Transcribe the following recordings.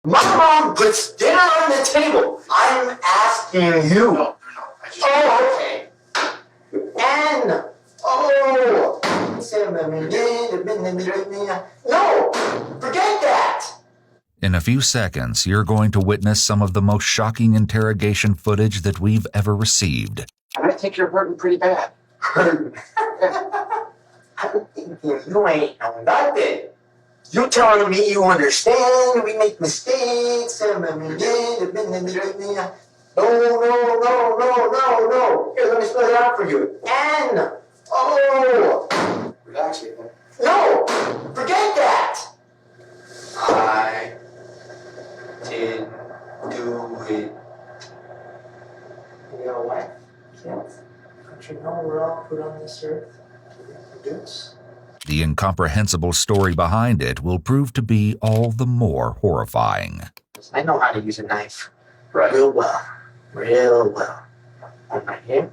My mom puts dinner on the table. I'm asking you. No. Oh, okay. And, oh. No, forget that. In a few seconds, you're going to witness some of the most shocking interrogation footage that we've ever received. I think you're hurting pretty bad. Hurting? You ain't know nothing. You telling me you understand, we make mistakes. No. Here, let me spell it out for you. N, O. Relax, people. No, forget that. I didn't do it. You know what? Don't you know we're all put on this earth to reproduce? The incomprehensible story behind it will prove to be all the more horrifying. I know how to use a knife real well. I'm right here.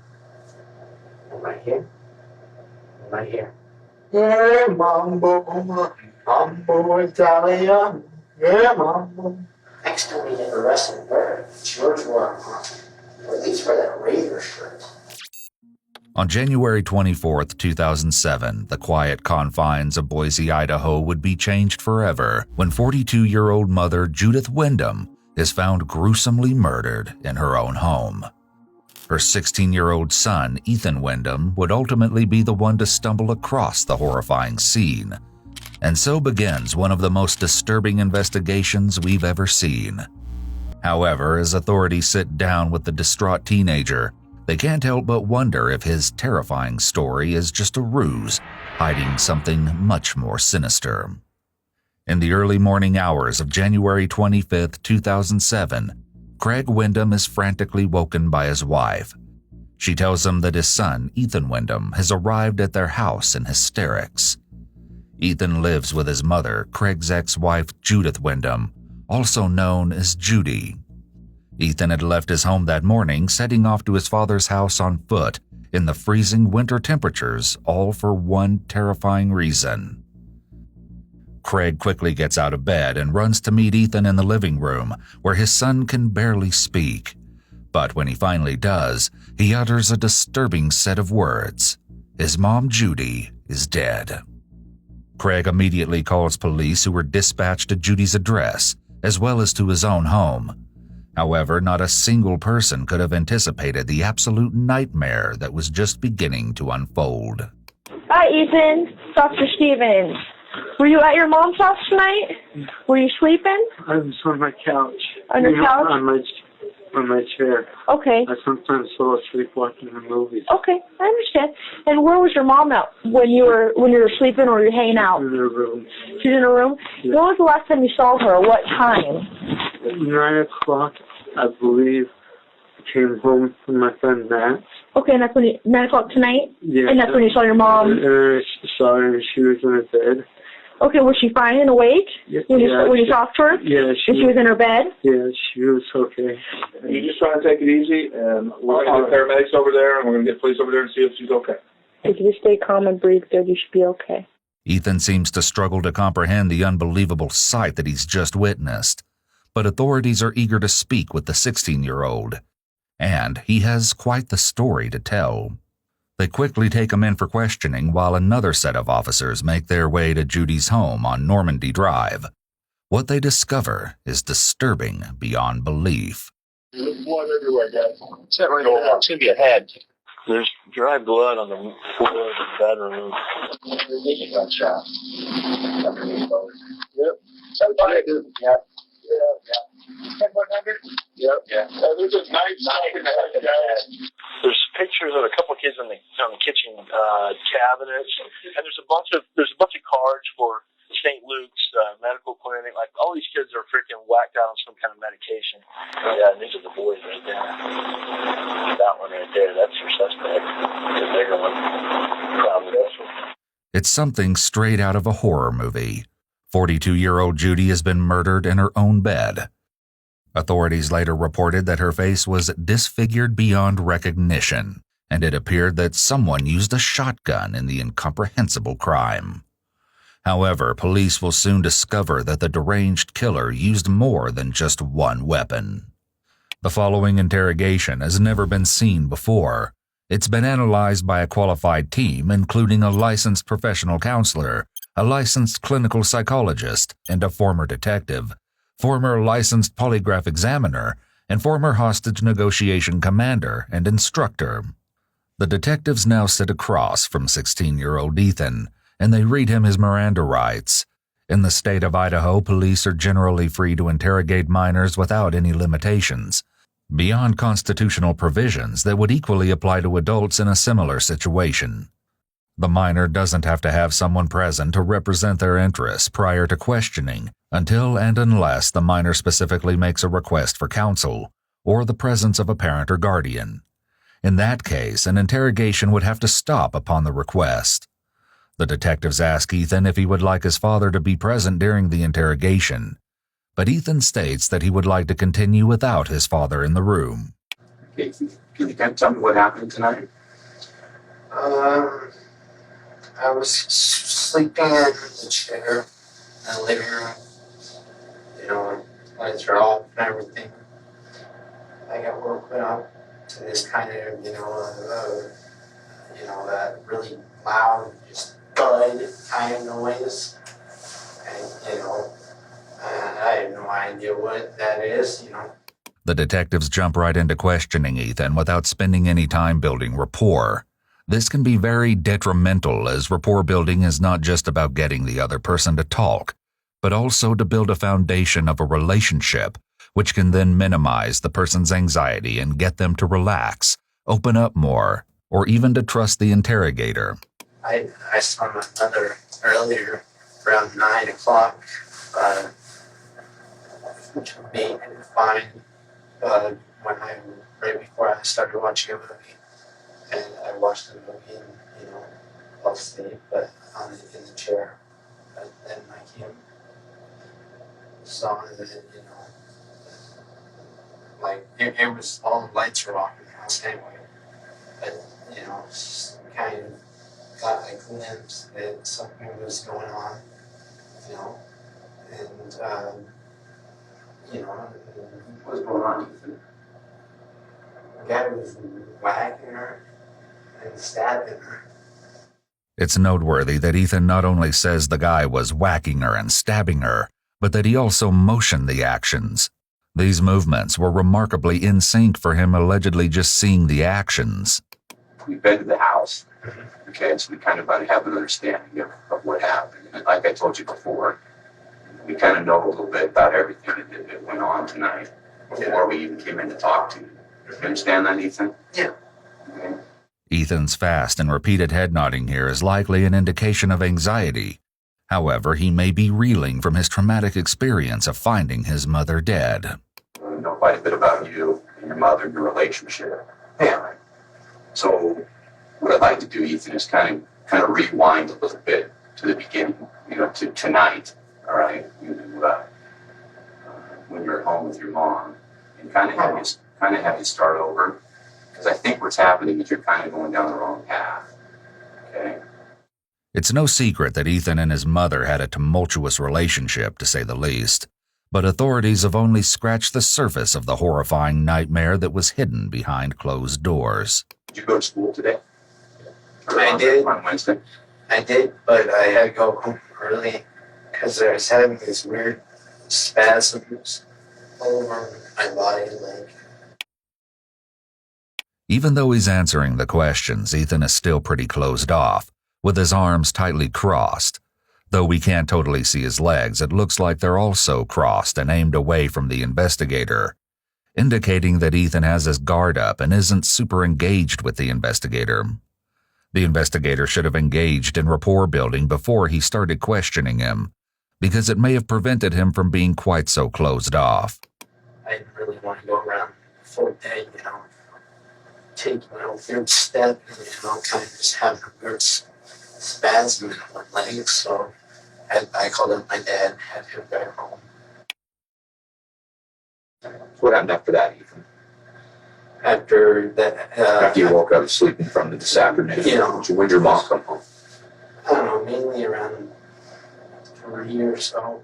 Yeah, mambo Italian. Yeah, mambo. Next time we get arrested, George Washington. At least for that Raider shirt. On January 24, 2007, the quiet confines of Boise, Idaho would be changed forever when 42-year-old mother Judith Wyndham is found gruesomely murdered in her own home. Her 16-year-old son, Ethan Wyndham, would ultimately be the one to stumble across the horrifying scene. And so begins one of the most disturbing investigations we've ever seen. However, as authorities sit down with the distraught teenager, they can't help but wonder if his terrifying story is just a ruse, hiding something much more sinister. In the early morning hours of January 25, 2007, Craig Wyndham is frantically woken by his wife. She tells him that his son, Ethan Wyndham, has arrived at their house in hysterics. Ethan lives with his mother, Craig's ex-wife, Judith Wyndham, also known as Judy. Ethan had left his home that morning, setting off to his father's house on foot in the freezing winter temperatures, all for one terrifying reason. Craig quickly gets out of bed and runs to meet Ethan in the living room, where his son can barely speak. But when he finally does, he utters a disturbing set of words. His mom, Judy, is dead. Craig immediately calls police, who were dispatched to Judy's address, as well as to his own home. However, not a single person could have anticipated the absolute nightmare that was just beginning to unfold. Hi, Ethan. Dr. Stevens. Were you at your mom's house tonight? Were you sleeping? I was on my couch. On your couch? On my chair. Okay. I sometimes fall asleep watching the movies. Okay, I understand. And where was your mom at when you were sleeping or you were hanging out? In her room. She's in her room? Yeah. When was the last time you saw her? What time? 9 o'clock, I believe. I came home from my friend Matt. Okay, and that's when 9 o'clock tonight? Yeah. And that's when you saw your mom? And I saw her and she was in her bed. Okay, was she fine and awake when you talked to her? Yeah. She was in her bed? Yeah, she was okay. You just try to take it easy, and we're going to get paramedics over there, and we're going to get police over there and see if she's okay. If you stay calm and breathe good, you should be okay. Ethan seems to struggle to comprehend the unbelievable sight that he's just witnessed, but authorities are eager to speak with the 16-year-old, and he has quite the story to tell. They quickly take him in for questioning while another set of officers make their way to Judy's home on Normandy Drive. What they discover is disturbing beyond belief. There's blood everywhere, guys. Sit right over there. It's going to be a head. There's dry blood on the floor of the bedroom. Gunshot. Yep. 7-5. Yep. Yeah. 10-100? Yep. Yeah. There's a knife in the head, guys. There's pictures of a couple of kids on the kitchen cabinets, and there's a bunch of cards for St. Luke's medical clinic. Like, all these kids are freaking whacked out on some kind of medication. Yeah, and these are the boys right there. That one right there, that's your suspect. The bigger one. Probably this one. It's something straight out of a horror movie. 42-year-old Judy has been murdered in her own bed. Authorities later reported that her face was disfigured beyond recognition, and it appeared that someone used a shotgun in the incomprehensible crime. However, police will soon discover that the deranged killer used more than just one weapon. The following interrogation has never been seen before. It's been analyzed by a qualified team, including a licensed professional counselor, a licensed clinical psychologist, and a former detective, former licensed polygraph examiner, and former hostage negotiation commander and instructor. The detectives now sit across from 16-year-old Ethan, and they read him his Miranda rights. In the state of Idaho, police are generally free to interrogate minors without any limitations, beyond constitutional provisions that would equally apply to adults in a similar situation. The minor doesn't have to have someone present to represent their interests prior to questioning, until and unless the minor specifically makes a request for counsel or the presence of a parent or guardian. In that case, an interrogation would have to stop upon the request. The detectives ask Ethan if he would like his father to be present during the interrogation, but Ethan states that he would like to continue without his father in the room. Okay, can you kind of tell me what happened tonight? I was sleeping in the chair in the living room. You know, lights are off and everything. I got woken up to this kind of, that really loud, just thud kind of noise. And, and I have no idea what that is, The detectives jump right into questioning Ethan without spending any time building rapport. This can be very detrimental, as rapport building is not just about getting the other person to talk, but also to build a foundation of a relationship, which can then minimize the person's anxiety and get them to relax, open up more, or even to trust the interrogator. I saw my mother earlier, around 9 o'clock, which would be fine, right before I started watching a movie. And I watched the movie and, fell asleep, but in the chair. But then I came, saw that, it was, all the lights were off in the house anyway. But, just kind of got a glimpse that something was going on, and, What's going on, Ethan? the guy was whacking her and stabbing her. It's noteworthy that Ethan not only says the guy was whacking her and stabbing her, but that he also motioned the actions. These movements were remarkably in sync for him allegedly just seeing the actions. We've been to the house, okay, so we kind of have an understanding of what happened. And like I told you before, we kind of know a little bit about everything that went on tonight before we even came in to talk to you. You understand that, Ethan? Yeah. Okay. Ethan's fast and repeated head nodding here is likely an indication of anxiety. However, he may be reeling from his traumatic experience of finding his mother dead. We know quite a bit about you and your mother and your relationship. Yeah. So what I'd like to do, Ethan, is kind of rewind a little bit to the beginning, to tonight, all right? When you're at home with your mom, and kind of have you start over, because I think what's happening is you're kind of going down the wrong path, okay? It's no secret that Ethan and his mother had a tumultuous relationship, to say the least, but authorities have only scratched the surface of the horrifying nightmare that was hidden behind closed doors. Did you go to school today? I did. On Wednesday? I did, but I had to go home early because I was having these weird spasms all over my body, Even though he's answering the questions, Ethan is still pretty closed off, with his arms tightly crossed. Though we can't totally see his legs, it looks like they're also crossed and aimed away from the investigator, indicating that Ethan has his guard up and isn't super engaged with the investigator. The investigator should have engaged in rapport building before he started questioning him, because it may have prevented him from being quite so closed off. I didn't really want to go around the full day, take my own third step and, kind of just have a weird spasm in my legs. So I called up my dad, had him back home. What happened after that, Ethan? After that, After you woke up sleeping from this afternoon, when did your mom come home? I don't know, mainly around 3 or so.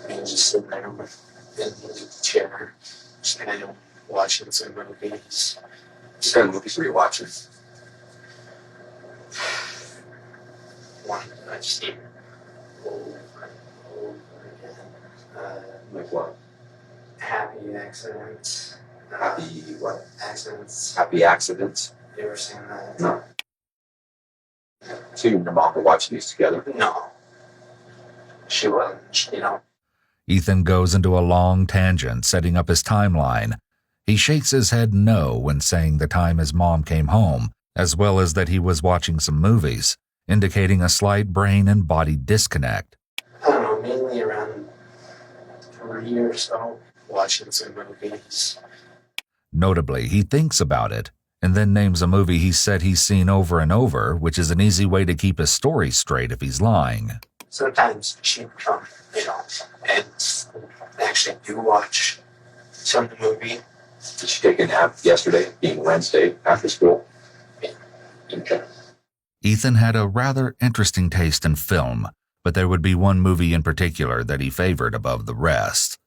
And just sitting there in the chair, just kind of watching some movies. What kind of movies were you watching? One that I've seen over and over again. Like what? Happy Accidents. Happy what? Accidents. Happy Accidents? You ever seen that? No. So you and your mom were watching these together? No. She wasn't, you know. Ethan goes into a long tangent, setting up his timeline. He shakes his head no when saying the time his mom came home, as well as that he was watching some movies, indicating a slight brain and body disconnect. I don't know, mainly around 3 or so, watching some movies. Notably, he thinks about it, and then names a movie he said he's seen over and over, which is an easy way to keep his story straight if he's lying. Sometimes she would come, you know, and actually do watch some movie. Did she take a nap yesterday, being Wednesday, after school? Okay. Ethan had a rather interesting taste in film, but there would be one movie in particular that he favored above the rest.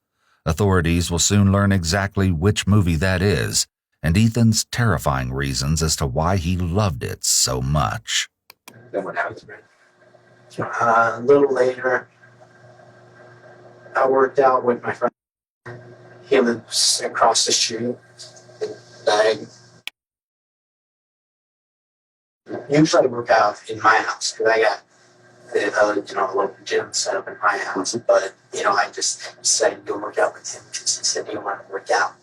Authorities will soon learn exactly which movie that is, and Ethan's terrifying reasons as to why he loved it so much. Then what happened? A little later, I worked out with my friend. He lives across the street. And I usually work out in my house because I got a little gym set up in my house. But, you know, I just decided to go work out with him because he said he wanted to work out.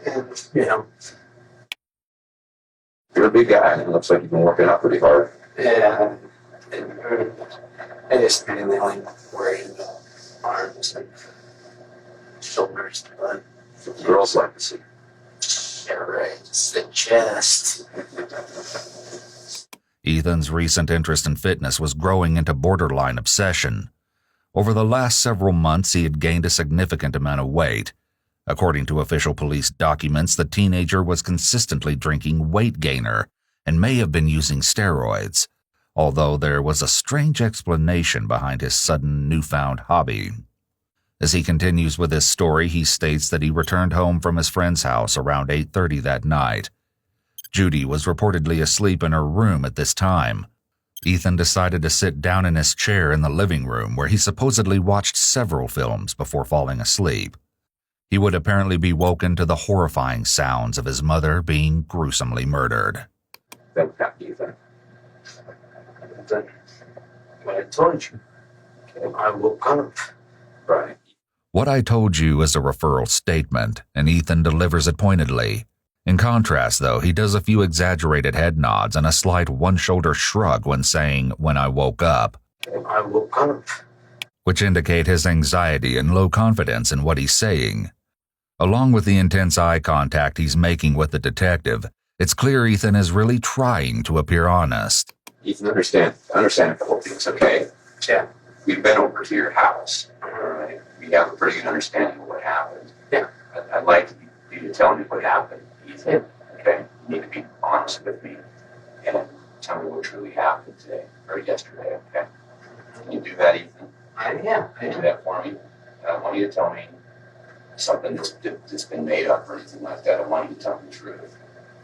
And, you know. You're a big guy, and it looks like you've been working out pretty hard. Yeah. I just mainly only worried about arms and shoulders, but Girls like to see. yeah, right, just the chest. Ethan's recent interest in fitness was growing into borderline obsession. Over the last several months, he had gained a significant amount of weight. According to official police documents, the teenager was consistently drinking weight gainer and may have been using steroids, although there was a strange explanation behind his sudden newfound hobby. As he continues with his story, he states that he returned home from his friend's house around 8:30 that night. Judy was reportedly asleep in her room at this time. Ethan decided to sit down in his chair in the living room where he supposedly watched several films before falling asleep. He would apparently be woken to the horrifying sounds of his mother being gruesomely murdered. Then what happened, Ethan? Then, what I told you, I woke up. Right. What I told you is a referral statement, and Ethan delivers it pointedly. In contrast, though, he does a few exaggerated head nods and a slight one-shoulder shrug when saying, "when I woke up," I woke up. which indicate his anxiety and low confidence in what he's saying. Along with the intense eye contact he's making with the detective, it's clear Ethan is really trying to appear honest. Ethan, understand a couple things, okay? Yeah. We've been over to your house, all right? We have a pretty good understanding of what happened. Yeah. I'd like you to tell me what happened, Ethan. Okay? You need to be honest with me and tell me what truly happened today or yesterday, okay? Can you do that, Ethan? I Can you do that for me? I don't want you to tell me something that's been made up or anything like that. I want you to tell me the truth.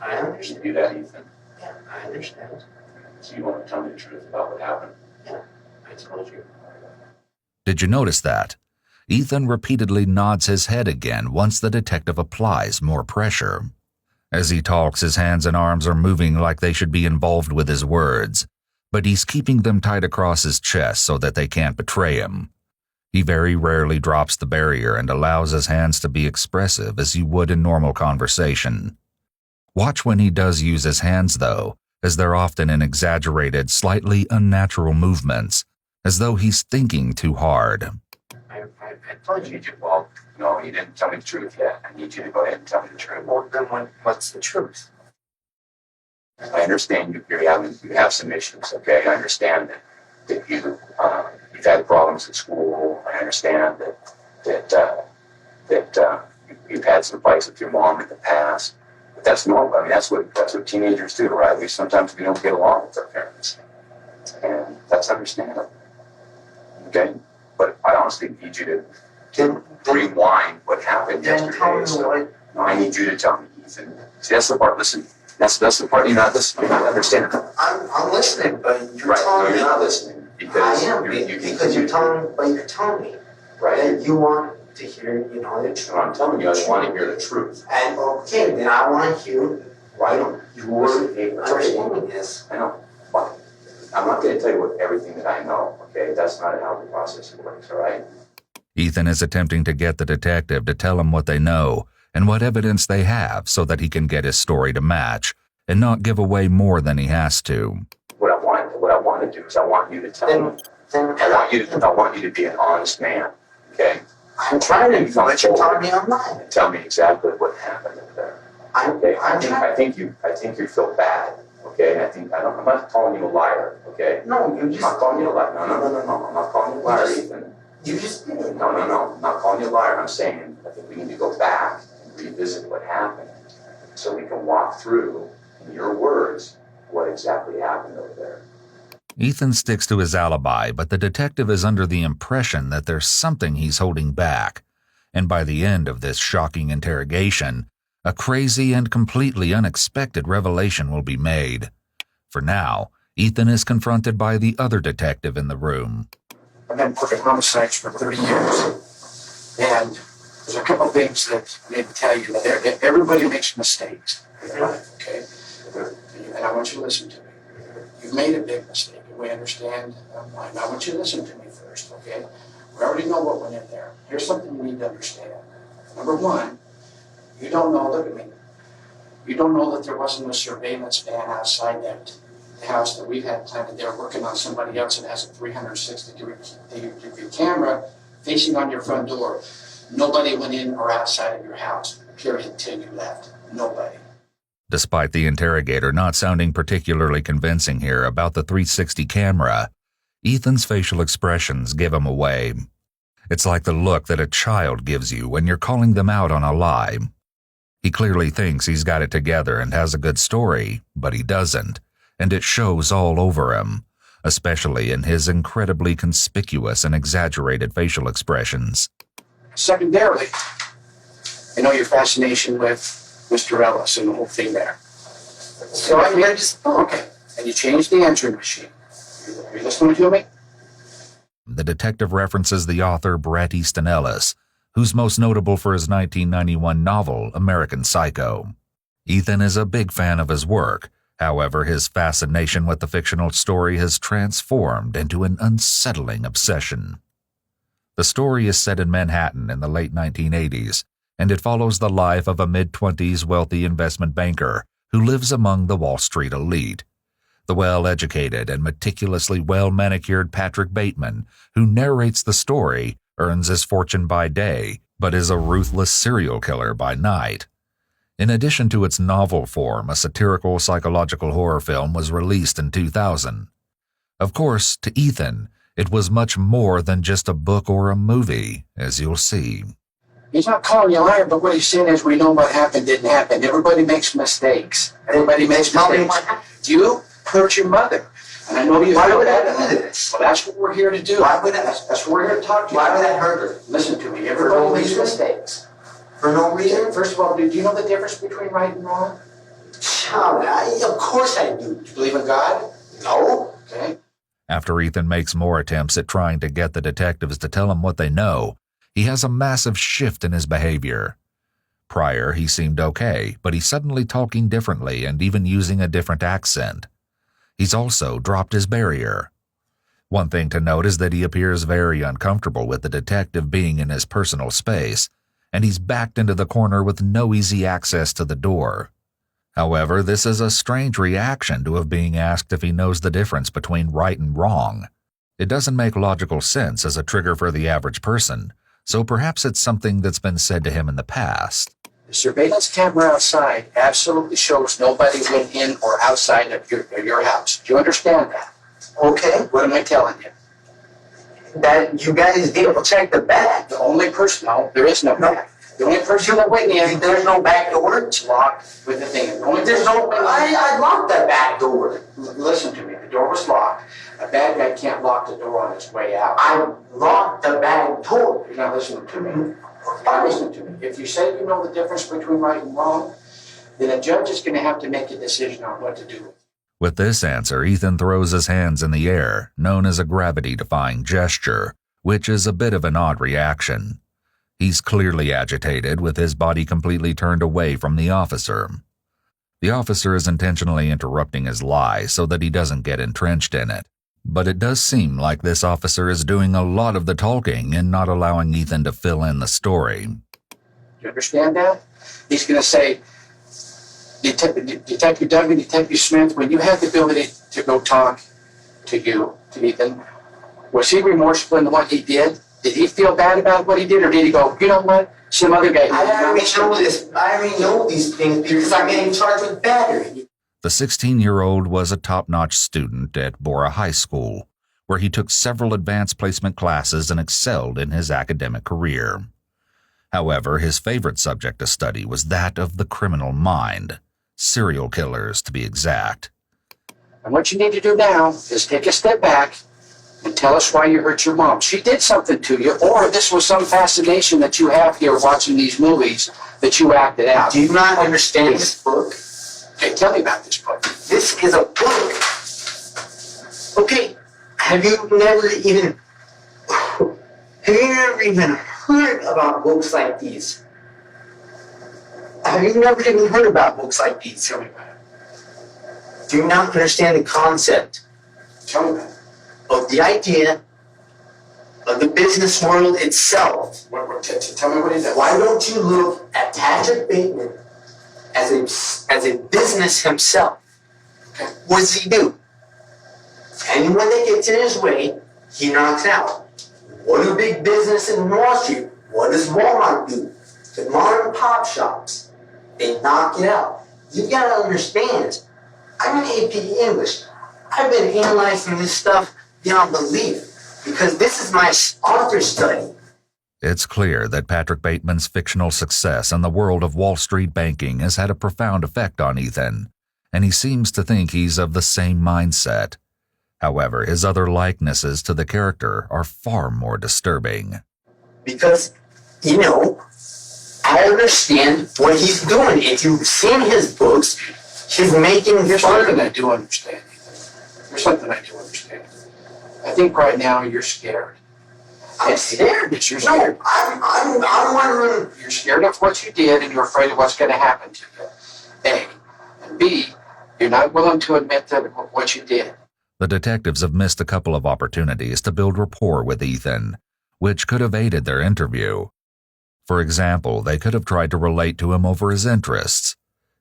I Can you understand. do that, Ethan? Yeah, I understand. So you want to tell me the truth about what happened? I told you. Did you notice that? Ethan repeatedly nods his head again once the detective applies more pressure. As he talks, his hands and arms are moving like they should be involved with his words, but he's keeping them tight across his chest so that they can't betray him. He very rarely drops the barrier and allows his hands to be expressive as you would in normal conversation. Watch when he does use his hands, though, as they're often in exaggerated, slightly unnatural movements, as though he's thinking too hard. I told you. Well, no, you didn't tell me the truth yet. I need you to go ahead and tell me the truth. Well, then what's the truth? I understand you have some issues, okay? I understand that you've had problems at school. I understand that you've had some fights with your mom in the past. That's normal. I mean, that's what teenagers do, right? Sometimes we don't get along with our parents, and that's understandable. Okay, but I honestly need you to rewind what happened yesterday. So I need you to tell me, Ethan. See, that's the part. Listen, that's the part you're not listening. You're not understanding. I'm listening, but you're Right? telling No, me. you're not listening because I am, because you're telling me right. that you want to hear, the truth. And I'm telling you, I want to hear the truth. And okay, then I want to hear why your understanding is. I know. But I'm not going to tell you everything that I know. Okay, that's not how the process works. All right. Ethan is attempting to get the detective to tell him what they know and what evidence they have so that he can get his story to match and not give away more than he has to. What I want to do is I want you to tell me. I want you to be an honest man. Okay. I'm trying to, but you're telling me I'm not. And tell me exactly what happened up there. Okay. I think you feel bad. Okay. And I'm not calling you a liar. Okay. No, I'm not calling you a liar. No. I'm not calling you a liar, Ethan. You just did it. No. I'm not calling you a liar. I'm saying I think we need to go back and revisit what happened so we can walk through, in your words, what exactly happened over there. Ethan sticks to his alibi, but the detective is under the impression that there's something he's holding back. And by the end of this shocking interrogation, a crazy and completely unexpected revelation will be made. For now, Ethan is confronted by the other detective in the room. I've been working homicides for 30 years, and there's a couple things that I need to tell you. That everybody makes mistakes, okay? And I want you to listen to me. You've made a big mistake, and we understand why. Now I want you to listen to me first, okay? We already know what went in there. Here's something you need to understand. Number one, you don't know, look at me, you don't know that there wasn't a surveillance van outside that house that we've had planted there working on somebody else that has a 360-degree camera facing on your front door. Nobody went in or outside of your house, period, until you left. Nobody. Despite the interrogator not sounding particularly convincing here about the 360 camera, Ethan's facial expressions give him away. It's like the look that a child gives you when you're calling them out on a lie. He clearly thinks he's got it together and has a good story, but he doesn't, and it shows all over him, especially in his incredibly conspicuous and exaggerated facial expressions. Secondarily, I know your fascination with Mr. Ellis and the whole thing there. So I'm here just, okay. And you changed the answering machine. Are you listening to me? The detective references the author Bret Easton Ellis, who's most notable for his 1991 novel American Psycho. Ethan is a big fan of his work. However, his fascination with the fictional story has transformed into an unsettling obsession. The story is set in Manhattan in the late 1980s, and it follows the life of a mid-20s wealthy investment banker who lives among the Wall Street elite. The well-educated and meticulously well-manicured Patrick Bateman, who narrates the story, earns his fortune by day, but is a ruthless serial killer by night. In addition to its novel form, a satirical psychological horror film was released in 2000. Of course, to Ethan, it was much more than just a book or a movie, as you'll see. He's not calling you a liar, but what he's saying is we know what happened didn't happen. Everybody makes mistakes. Everybody makes mistakes. You hurt your mother. And I know you. Why would I do this? Well, that's what we're here to do. Why would I? That's what we're here to talk to you. Why would I hurt her? Listen to me. For Everybody no makes reason? mistakes. For no reason? First of all, do you know the difference between right and wrong? Child, of course I do. Do you believe in God? No. Okay. After Ethan makes more attempts at trying to get the detectives to tell him what they know, he has a massive shift in his behavior. Prior, he seemed okay, but he's suddenly talking differently and even using a different accent. He's also dropped his barrier. One thing to note is that he appears very uncomfortable with the detective being in his personal space, and he's backed into the corner with no easy access to the door. However, this is a strange reaction to of being asked if he knows the difference between right and wrong. It doesn't make logical sense as a trigger for the average person, so perhaps it's something that's been said to him in the past. The surveillance camera outside absolutely shows nobody went in or outside of your house. Do you understand that? Okay. What am I telling you? That you guys didn't check the bag. The only person, no, there is no bag. The only person that went in, There's no back door. it's locked with the thing. The only There's person no. that went in- I locked that back door. Listen to me, the door was locked. A bad guy can't lock the door on his way out. I locked the back door. You're not listening to me. You're not listening to me. If you say you know the difference between right and wrong, then a judge is going to have to make a decision on what to do. With this answer, Ethan throws his hands in the air, known as a gravity-defying gesture, which is a bit of an odd reaction. He's clearly agitated, with his body completely turned away from the officer. The officer is intentionally interrupting his lie so that he doesn't get entrenched in it. But it does seem like this officer is doing a lot of the talking and not allowing Ethan to fill in the story. You understand that? He's going to say, Detective Doug and Detective Smith, when you had the ability to go talk to Ethan, was he remorseful in what he did? Did he feel bad about what he did, or did he go, you know what, some other guy... I already know these things because I'm getting charged with battery. The 16-year-old was a top-notch student at Bora High School, where he took several advanced placement classes and excelled in his academic career. However, his favorite subject to study was that of the criminal mind, serial killers to be exact. And what you need to do now is take a step back and tell us why you hurt your mom. She did something to you, or this was some fascination that you have here watching these movies that you acted out. Do you not understand this book? Okay, tell me about this book. This is a book. Okay, have you never even heard about books like these? Have you never even heard about books like these? Tell me about it. Do you not understand the concept Tell me about it. of the idea of the business world itself? Tell me what he does. Why don't you look at Patrick Bateman as a business himself? Okay. What does he do? Anyone that gets in his way, he knocks out. What do big business in Wall Street? What does Walmart do? The mom and pop shops, they knock it out. You gotta understand, I'm an AP English. I've been analyzing this stuff beyond belief because this is my author study. It's clear that Patrick Bateman's fictional success in the world of Wall Street banking has had a profound effect on Ethan, and he seems to think he's of the same mindset. However, his other likenesses to the character are far more disturbing. Because, I understand what he's doing. If you've seen his books, he's making Here's fun something of I do understand. There's something I do understand. I think right now you're scared. I'm scared. Yes, you're No, scared. I'm wondering. You're scared of what you did, and you're afraid of what's going to happen to you. A. And B, you're not willing to admit that what you did. The detectives have missed a couple of opportunities to build rapport with Ethan, which could have aided their interview. For example, they could have tried to relate to him over his interests.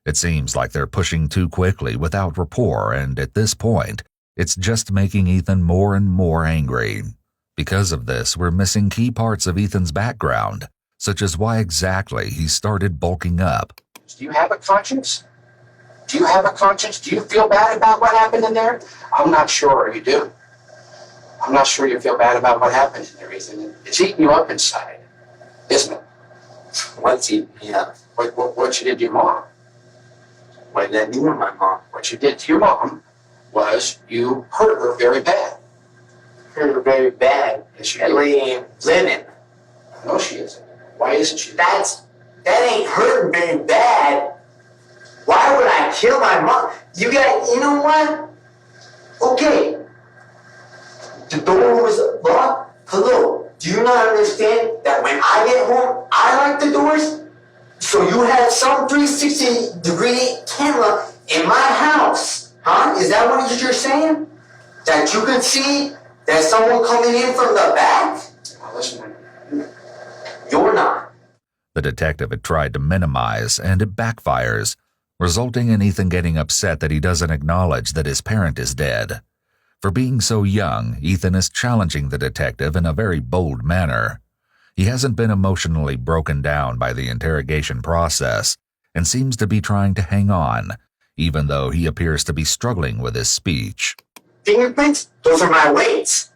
It seems like they're pushing too quickly without rapport, and at this point, it's just making Ethan more and more angry. Because of this, we're missing key parts of Ethan's background, such as why exactly he started bulking up. Do you have a conscience? Do you have a conscience? Do you feel bad about what happened in there? I'm not sure you do. I'm not sure you feel bad about what happened in there, Ethan. It's eating you up inside, isn't it? What's he? Yeah. What you did to your mom? What did I do with my mom? What you did to your mom was you hurt her very bad. Hurt her very bad. Yes, you That did. lady ain't living. No, she isn't. Why isn't she? That ain't hurting very bad. Why would I kill my mom? You know what? Okay. The door was locked. Hello. Do you not understand that when I get home, I like the doors? So you have some 360-degree camera in my house. Huh? Is that what you're saying? That you can see that someone coming in from the back? Now, listen. You're not. The detective had tried to minimize, and it backfires, resulting in Ethan getting upset that he doesn't acknowledge that his parent is dead. For being so young, Ethan is challenging the detective in a very bold manner. He hasn't been emotionally broken down by the interrogation process and seems to be trying to hang on, even though he appears to be struggling with his speech. Fingerprints? Those are my weights.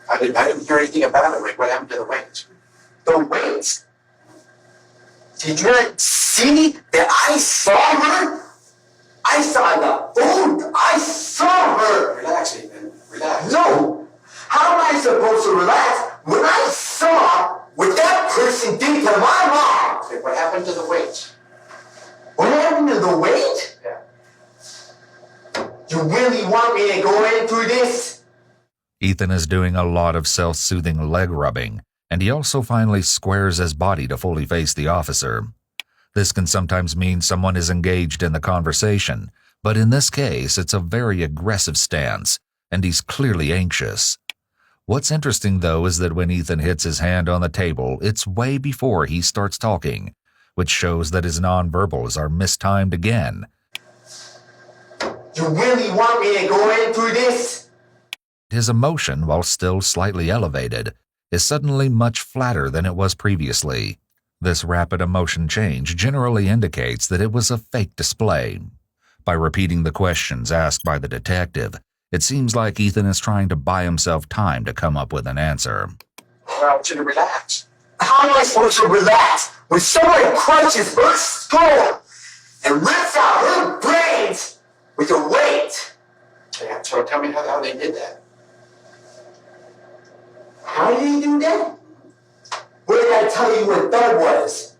I didn't hear anything about it. What happened to the weights? The weights? Did you not see that I saw her? I saw the food. I saw her. Relax, Ethan. Relax. No. How am I supposed to relax when I saw what that person did to my mom? Okay, what happened to the weights? What happened to the weight? Yeah. You really want me to go in through this? Ethan is doing a lot of self-soothing leg rubbing, and he also finally squares his body to fully face the officer. This can sometimes mean someone is engaged in the conversation, but in this case, it's a very aggressive stance, and he's clearly anxious. What's interesting, though, is that when Ethan hits his hand on the table, it's way before he starts talking, which shows that his nonverbals are mistimed again. You really want me to go in through this? His emotion, while still slightly elevated, is suddenly much flatter than it was previously. This rapid emotion change generally indicates that it was a fake display. By repeating the questions asked by the detective, it seems like Ethan is trying to buy himself time to come up with an answer. I want you to relax. How am I supposed to relax when someone crunches her skull and rips out her brains with a weight? Okay, so tell me how they did that. How did he do that? What did I tell you what that was?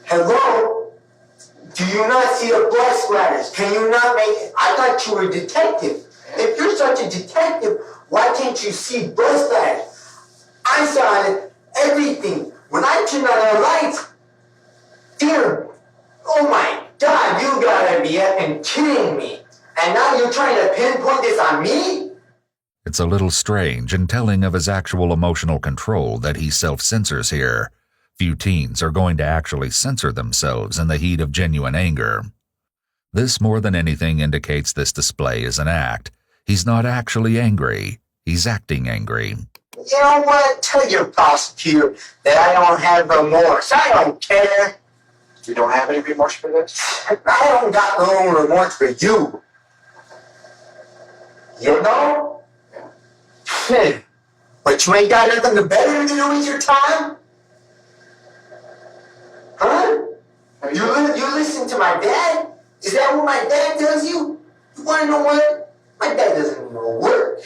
Hello? Do you not see the blood splatters? Can you not make it? I thought you were a detective. If you're such a detective, why can't you see blood splatters? I saw it, everything. When I turned on the lights, dear, oh my God, you gotta be effing kidding me. And now you're trying to pinpoint this on me? It's a little strange and telling of his actual emotional control that he self-censors here. Few teens are going to actually censor themselves in the heat of genuine anger. This more than anything indicates this display is an act. He's not actually angry. He's acting angry. You know what? Tell your prosecutor that I don't have remorse. I don't care. You don't have any remorse for this? I don't got no remorse for you. You know? But you ain't got nothing better to do with your time? Huh? You listen to my dad? Is that what my dad tells you? You want to know what? My dad doesn't even work.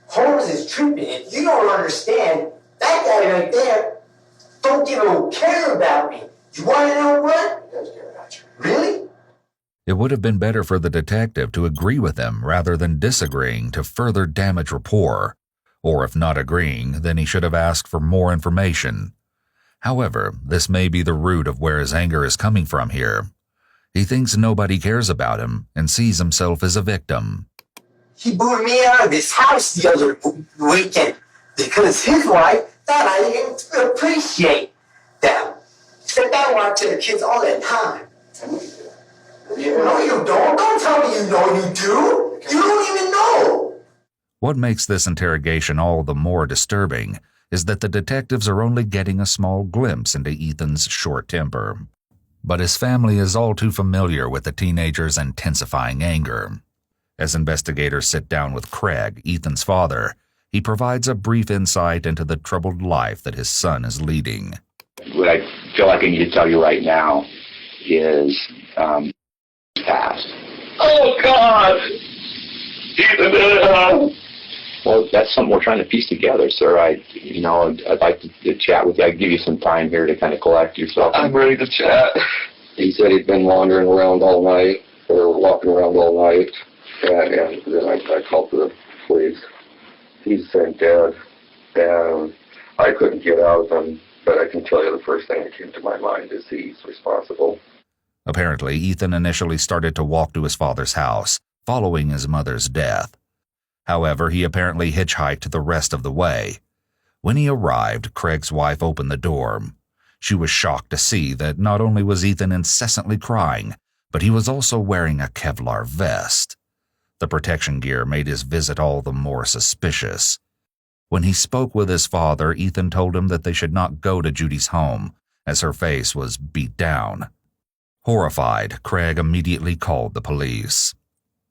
Holmes is tripping. If you don't understand, that guy right there don't give a care about me. You want to know what? He does care about you. Really? It would have been better for the detective to agree with him rather than disagreeing to further damage rapport. Or if not agreeing, then he should have asked for more information. However, this may be the root of where his anger is coming from here. He thinks nobody cares about him and sees himself as a victim. He booted me out of his house the other weekend because his wife thought I didn't appreciate them. Said I want to the kids all the time. No, you don't. Don't tell me you know you do. You don't even know. What makes this interrogation all the more disturbing is that the detectives are only getting a small glimpse into Ethan's short temper. But his family is all too familiar with the teenager's intensifying anger. As investigators sit down with Craig, Ethan's father, he provides a brief insight into the troubled life that his son is leading. What I feel like I need to tell you right now is past. Oh, God! Ethan, well, that's something we're trying to piece together, sir. I'd like to chat with you. I'd give you some time here to kind of collect yourself. I'm ready to chat. He said he'd been wandering around all night, or walking around all night, and then I called the police. He's dead, and I couldn't get out of him, but I can tell you the first thing that came to my mind is he's responsible. Apparently, Ethan initially started to walk to his father's house, following his mother's death. However, he apparently hitchhiked the rest of the way. When he arrived, Craig's wife opened the door. She was shocked to see that not only was Ethan incessantly crying, but he was also wearing a Kevlar vest. The protection gear made his visit all the more suspicious. When he spoke with his father, Ethan told him that they should not go to Judy's home, as her face was beat down. Horrified, Craig immediately called the police.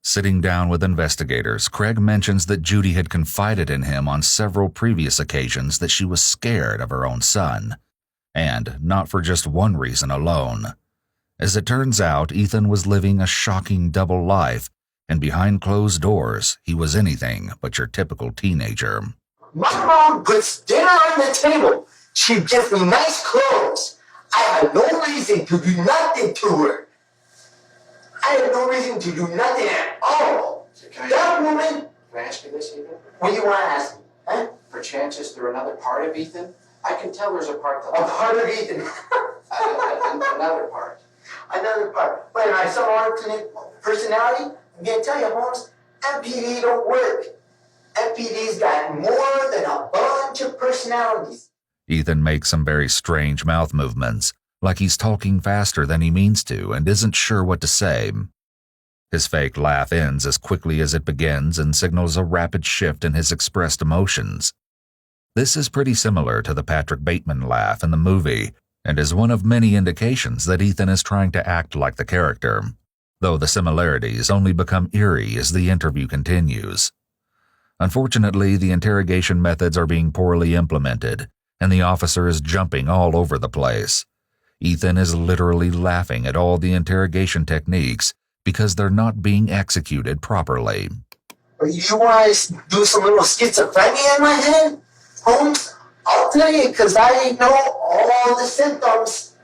Sitting down with investigators, Craig mentions that Judy had confided in him on several previous occasions that she was scared of her own son. And not for just one reason alone. As it turns out, Ethan was living a shocking double life, and behind closed doors, he was anything but your typical teenager. My mom puts dinner on the table. She gives me nice clothes. I have no reason to do nothing to her. I have no reason to do nothing at all. That woman... Can I ask you this, Ethan? What do you want to ask me? Huh? Perchance, is there another part of Ethan? I can tell there's a part that... A part of Ethan. Another part. Another part. Wait, I saw alternate personality. I'm going to tell you, Holmes, MPD don't work. MPD's got more than a bunch of personalities. Ethan makes some very strange mouth movements, like he's talking faster than he means to and isn't sure what to say. His fake laugh ends as quickly as it begins and signals a rapid shift in his expressed emotions. This is pretty similar to the Patrick Bateman laugh in the movie, and is one of many indications that Ethan is trying to act like the character, though the similarities only become eerie as the interview continues. Unfortunately, the interrogation methods are being poorly implemented, and the officer is jumping all over the place. Ethan is literally laughing at all the interrogation techniques because they're not being executed properly. You want to do some little schizophrenia in my head, Holmes? I'll tell you, because I know all the symptoms.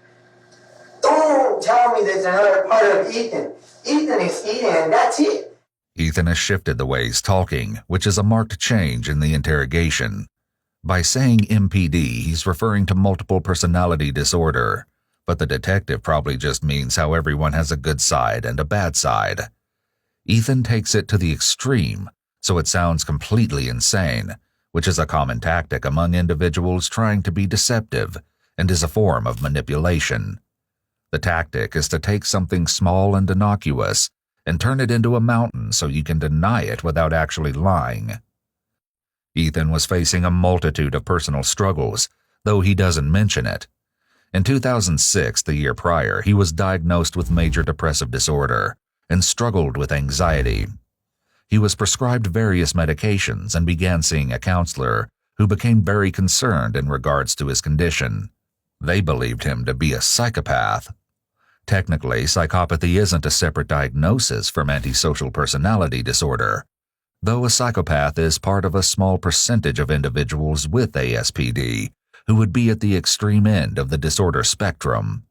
Don't tell me there's another part of Ethan. Ethan is Ethan, and that's it. Ethan has shifted the way he's talking, which is a marked change in the interrogation. By saying MPD, he's referring to multiple personality disorder, but the detective probably just means how everyone has a good side and a bad side. Ethan takes it to the extreme, so it sounds completely insane, which is a common tactic among individuals trying to be deceptive and is a form of manipulation. The tactic is to take something small and innocuous and turn it into a mountain so you can deny it without actually lying. Ethan was facing a multitude of personal struggles, though he doesn't mention it. In 2006, the year prior, he was diagnosed with major depressive disorder and struggled with anxiety. He was prescribed various medications and began seeing a counselor who became very concerned in regards to his condition. They believed him to be a psychopath. Technically, psychopathy isn't a separate diagnosis from antisocial personality disorder, though a psychopath is part of a small percentage of individuals with ASPD who would be at the extreme end of the disorder spectrum.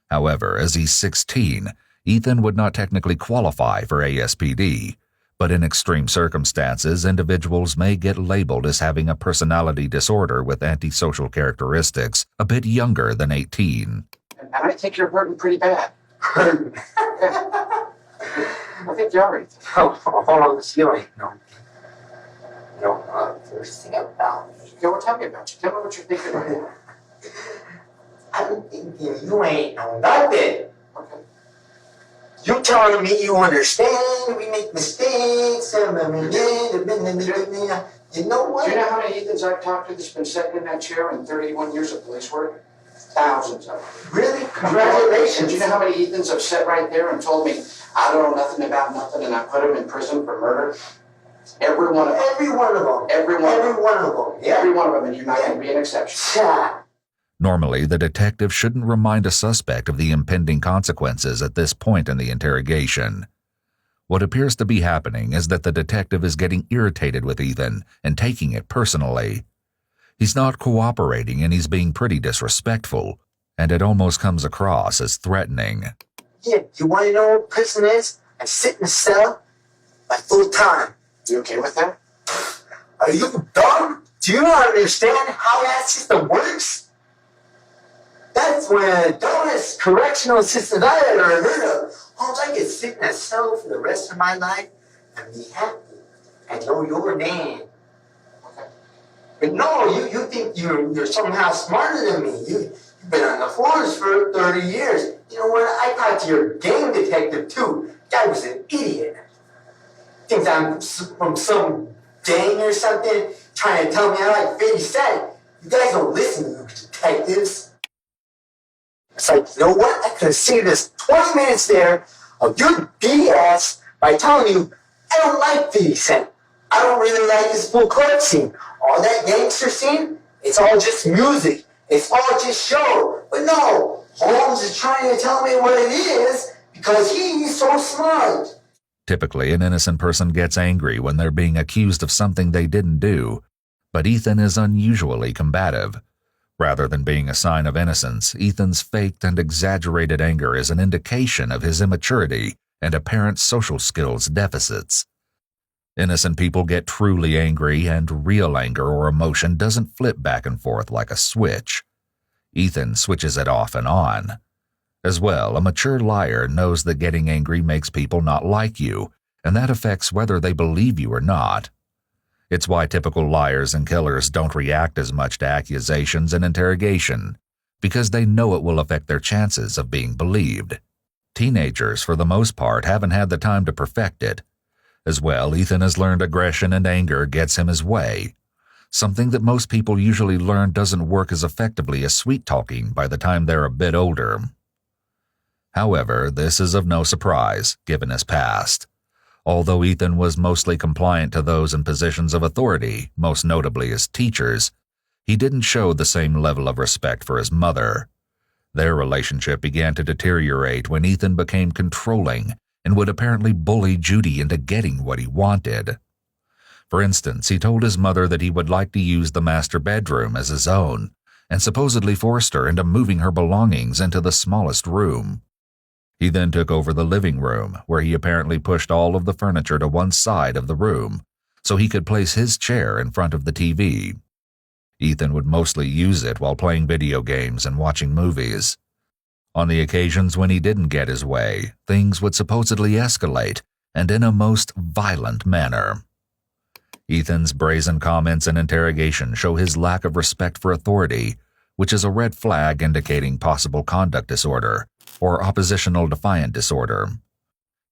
However, as he's 16, Ethan would not technically qualify for ASPD, but in extreme circumstances, individuals may get labeled as having a personality disorder with antisocial characteristics a bit younger than 18. And I think you're hurting pretty bad. Hurting? I think you are, Ethan. Oh, hold on, this feeling. No, first thing about me. Go tell me about you. Tell me what you're thinking right now. I'm thinking you ain't know nothing. Okay. You telling me you understand, we make mistakes, you know what? Do you know how many Ethans I've talked to that's been sitting in that chair in 31 years of police work? Thousands of them. Really? Congratulations. Do you know how many Ethans have sat right there and told me, I don't know nothing about nothing, and I put them in prison for murder? Every one of them. Every one of them. Every one of them. Every one of them. Yeah. Every one of them, and you're not going to be an exception. Yeah. Normally, the detective shouldn't remind a suspect of the impending consequences at this point in the interrogation. What appears to be happening is that the detective is getting irritated with Ethan and taking it personally. He's not cooperating and he's being pretty disrespectful, and it almost comes across as threatening. Yeah, you want to know what prison is? I sit in a cell my full time. You okay with that? Are you dumb? Do you not understand how that system works? That's one of the dumbest correctional systems I ever heard of. Holmes, I could sit in a cell for the rest of my life and be happy and know your name. Okay. But no, you think you're somehow smarter than me. You've been on the force for 30 years. You know what? I talked to your game detective, too. Guy was an idiot. Thinks I'm from some gang or something, trying to tell me I like 50 Cent. You guys don't listen, you detectives. It's like, you know what? I could have saved us 20 minutes there of your BS by telling you I don't like 50 Cent. I don't really like his full club scene. All that gangster scene, it's all just music. It's all just show. But no, Holmes is trying to tell me what it is because he's so smart. Typically, an innocent person gets angry when they're being accused of something they didn't do, but Ethan is unusually combative. Rather than being a sign of innocence, Ethan's faked and exaggerated anger is an indication of his immaturity and apparent social skills deficits. Innocent people get truly angry, and real anger or emotion doesn't flip back and forth like a switch. Ethan switches it off and on. As well, a mature liar knows that getting angry makes people not like you, and that affects whether they believe you or not. It's why typical liars and killers don't react as much to accusations and interrogation, because they know it will affect their chances of being believed. Teenagers, for the most part, haven't had the time to perfect it. As well, Ethan has learned aggression and anger gets him his way, something that most people usually learn doesn't work as effectively as sweet-talking by the time they're a bit older. However, this is of no surprise, given his past. Although Ethan was mostly compliant to those in positions of authority, most notably as teachers, he didn't show the same level of respect for his mother. Their relationship began to deteriorate when Ethan became controlling and would apparently bully Judy into getting what he wanted. For instance, he told his mother that he would like to use the master bedroom as his own, and supposedly forced her into moving her belongings into the smallest room. He then took over the living room, where he apparently pushed all of the furniture to one side of the room, so he could place his chair in front of the TV. Ethan would mostly use it while playing video games and watching movies. On the occasions when he didn't get his way, things would supposedly escalate, and in a most violent manner. Ethan's brazen comments and interrogation show his lack of respect for authority, which is a red flag indicating possible conduct disorder or oppositional defiant disorder.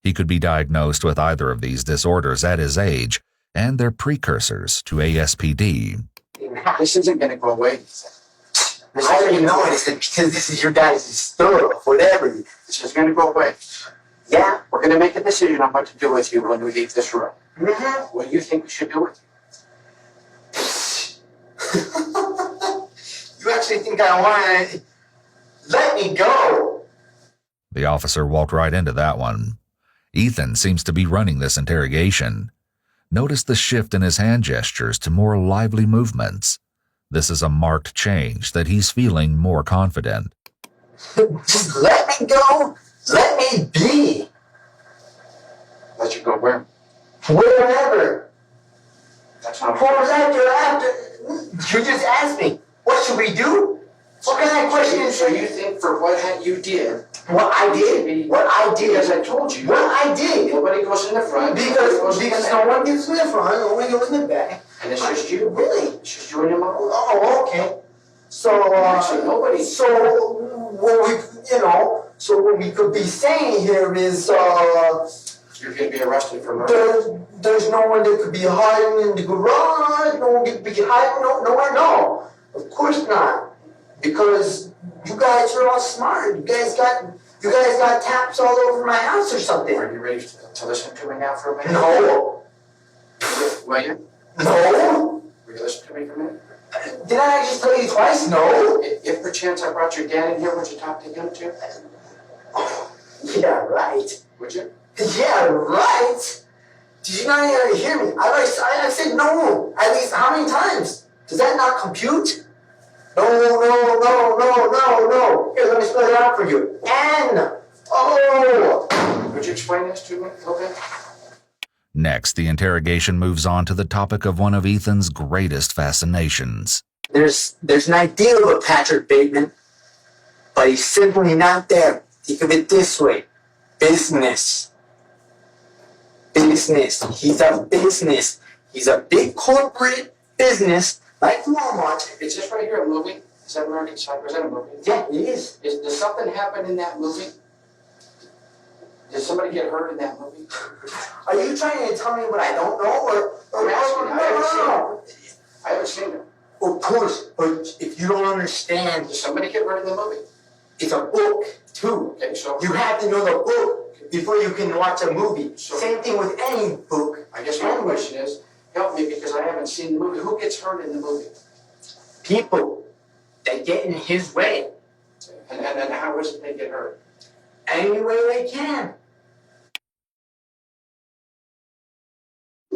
He could be diagnosed with either of these disorders at his age, and they're precursors to ASPD. This isn't going to go away. I already know it. It's because this is your guys' stuff, whatever. This is going to go away. Yeah? We're going to make a decision on what to do with you when we leave this room. Mm-hmm. What do you think we should do with You actually think I want to let me go? The officer walked right into that one. Ethan seems to be running this interrogation. Notice the shift in his hand gestures to more lively movements. This is a marked change that he's feeling more confident. Just let me go. Let me be. you? Let you go where? Wherever. That's not After. You just asked me, what should we do? What kind of question is So you think for what you did? What I did? Because I told you. What I did? Nobody goes in the front. Because no one gets in the front, no one goes in the back. And it's just you. Really? It's just you and your mom. Oh, okay. So, Actually, nobody. So what we could be saying here is, You're going to be arrested for murder. there's no one that could be hiding in the garage. No one could be hiding nowhere. No, of course not. Because you guys are all smart. You guys got taps all over my house or something. Are you ready to listen to me now for a minute? No. Will you? No. Will you listen to me for a minute? Did I just tell you twice? No. If perchance I brought your dad in here, would you talk to him too? Yeah, right. Would you? Yeah, right. Did you not even hear me? I said no. At least how many times? Does that not compute? No. Here, let me spell it out for you. N-O. Would you explain this to me a little bit? Next, the interrogation moves on to the topic of one of Ethan's greatest fascinations. There's an ideal of Patrick Bateman, but he's simply not there. Think of it this way. Business. He's a business. He's a big corporate business like Walmart. Is this right here a movie? Is that American Psycho? Is that a movie? Yeah, it is. Does something happen in that movie? Did somebody get hurt in that movie? Are you trying to tell me what I don't know? Or I'm asking. no. I haven't seen it. Of course, but if you don't understand, Did somebody get hurt in the movie? it's a book, too. Okay, so You have to know the book before you can watch a movie. So- Same thing with any book. I guess my question is, help me because I haven't seen the movie. Who gets hurt in the movie? People they get in his way. And how is it they get hurt? Any way they can.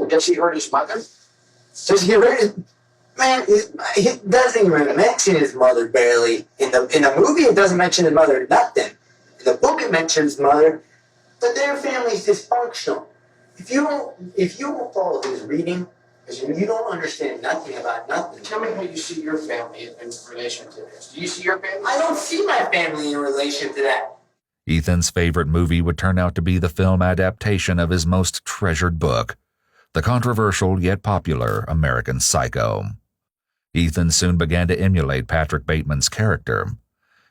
Does he hurt his mother? Does he hurt man, he doesn't even mention his mother barely. In the movie, it doesn't mention his mother nothing. In the book, it mentions mother, but their family's dysfunctional. If you don't follow his reading, you don't understand nothing about nothing. Tell me how you see your family in relation to this. Do you see your family? I don't see my family in relation to that. Ethan's favorite movie would turn out to be the film adaptation of his most treasured book, the controversial yet popular American Psycho. Ethan soon began to emulate Patrick Bateman's character.